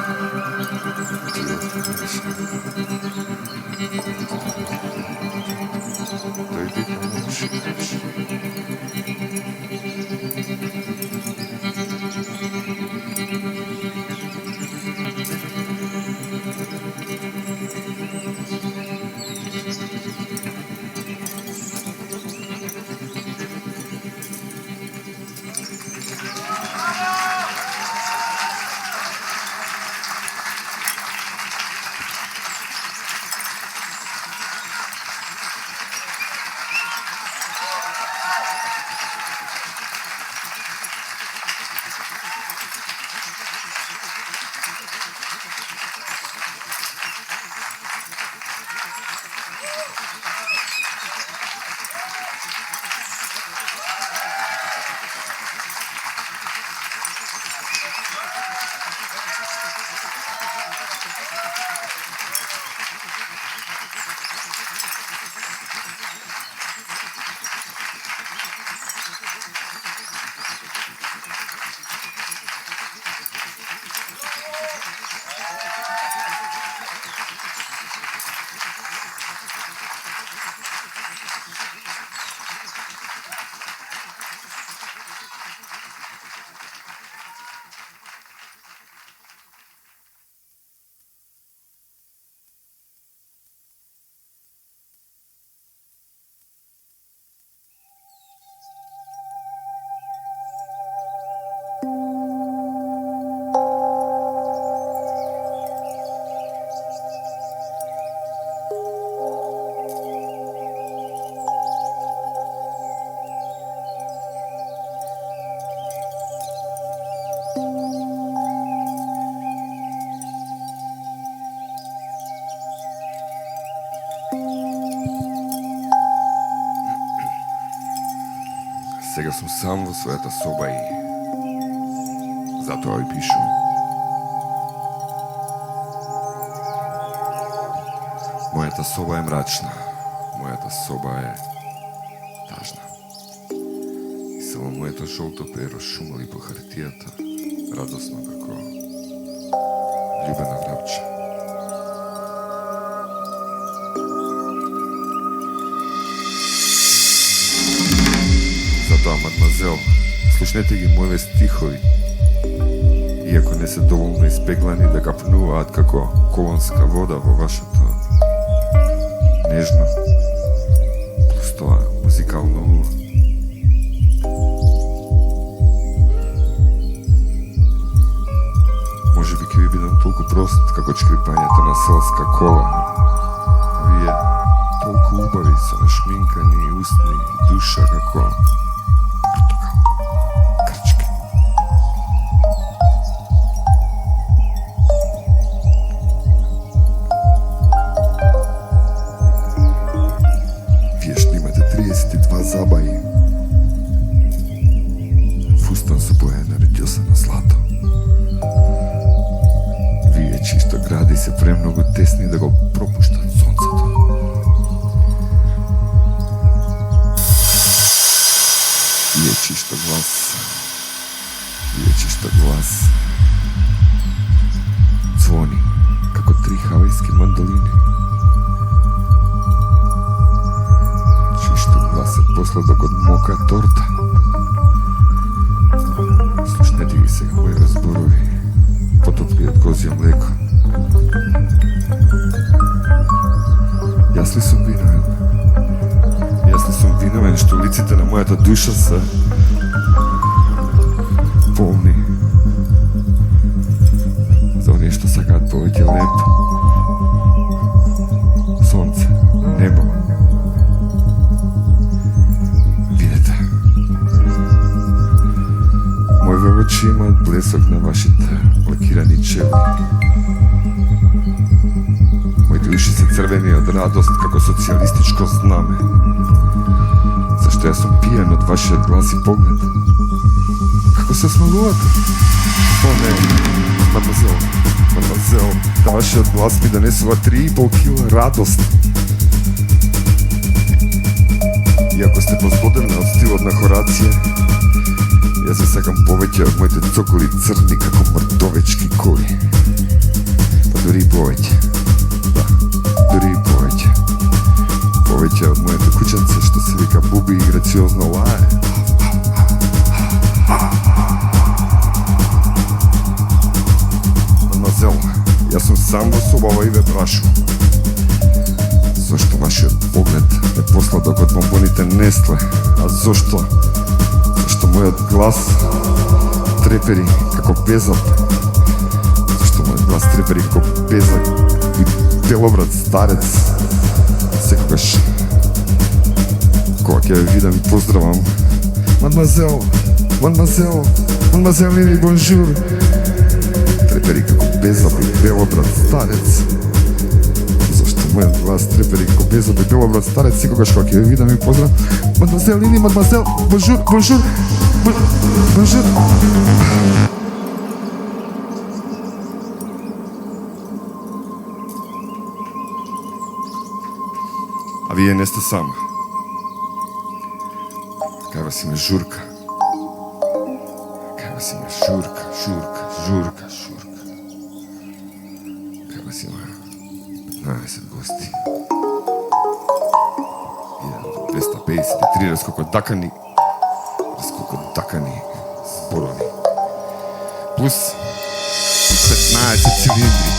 Dojdi da me oživeš. Сега съм сам в своята соба и затова и пишу. Моята соба е мрачна, моята соба е тъжна. Само моето жолто перо шумали по хартијата, радосно како љубена врабче. Затоа, мадмазел, слушнете ги моје стихови, иако не се доволно испеглани да капнуваат како колонска вода во вашето нежно, плюс тоа музикално уво. Може би ќе ви бидам толку прост како чкрипањето на селска кола, а вие толку убави со нашминкани устни и душа како портокал, крчки. Вие што имате 32 забаи, фустан со боена редјосано злато. Вие чисто гради се премногу тесни да го пропуштат сонцето. Вие чисто глас звони како 3 хавајски мандолини. Чисто глас е последок од мока торта. Слушнете ги сега мои разборови, потопли од козје млеко. Јас ли сум виновен? Јас ли сум виновен што лиците на мојата душа се полни за оние што сакаат повеќе леп, сонце, небо. Видете, моје очи имаат блесок на вашите лакирани чели. Моите уши се црвени од радост како социјалистичко знаме. Зашто јас сум пиен од вашиот глас и поглед. Како се смалувате? О не, мадмазел, да вашиот глас ми донесува 3,5 кила радост. Иако сте позбодени од стилот на Хорација, јас се сакам повеќе од моите цоколи црни како мртовечки коли. Па дури и повеќе. Да, дури и повеќе. Повеќе од моето кученце што се вика Буби и грациозно лае. Мадмазел, јас сум сам во собава и ве прашувам. Зошто вашиот поглед е посладок од бомбоните Нестле? А зошто? Зашто мојот глас трепери како безак. Зашто мојот глас трепери како безак и белобрат старец. Секогаш кога ќе ве видам и поздравам: мадмазел, Лили, бонжур. Трепери како безак и белобрат старец. Зашто мојот глас трепери како безак и белобрат старец. Секогаш кога ќе ве видам и поздравам: мадмазел Лили, бонжур. А вие не сте сама. Кај вас има журка. Кај вас има журка. Кај вас има 15 гости. 1253 раскокодакани зборови. Плюс 15 цилиндри,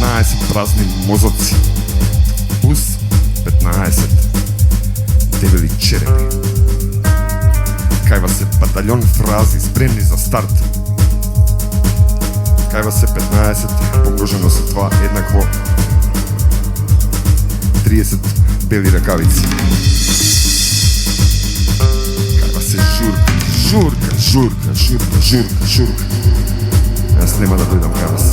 15 празни мозоци. Плюс 15 дебели черепи. Кај вас се батальон фрази спремни за старт. Кај вас се 15 помножено со 2 еднакво 30 бели ракавици. Кај вас се журка. Јас нема да дојдам кај вас.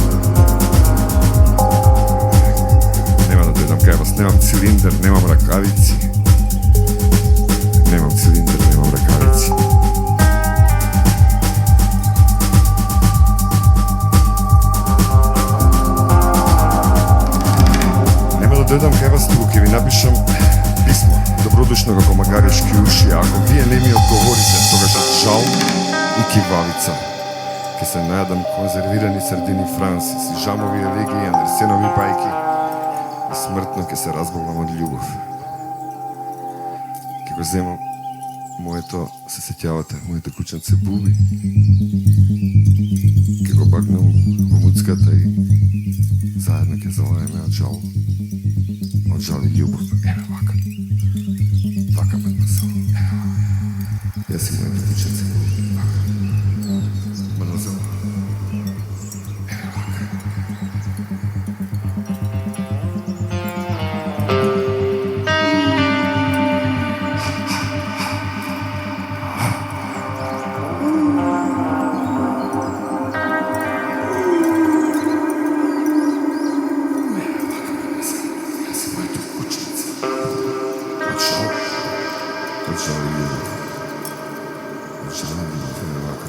Немам цилиндер, немам ракавици. Немам ракавици. Нема да дојдам кај вас, туку ќе ви напишам писмо, добродушно како магариош човешки уши, ако вие не ми одговорите, тогаш од жал и кивавица ке се најадам конзервирани сардини Франсис и жамови елегии, Андерсенови бајки и смртно ке се разболам од љубов. Ке го земам моето, се сеќавате, моите кученце Буби. Ке го бакнам во муцката и заедно ке залаеме од жал. Од жал и љубов. Еве вака. Вака мрмазал. Јас и моите кученце Буби. Вака. Мрмазал. Еве вака. Od žal i љубов, еве вака.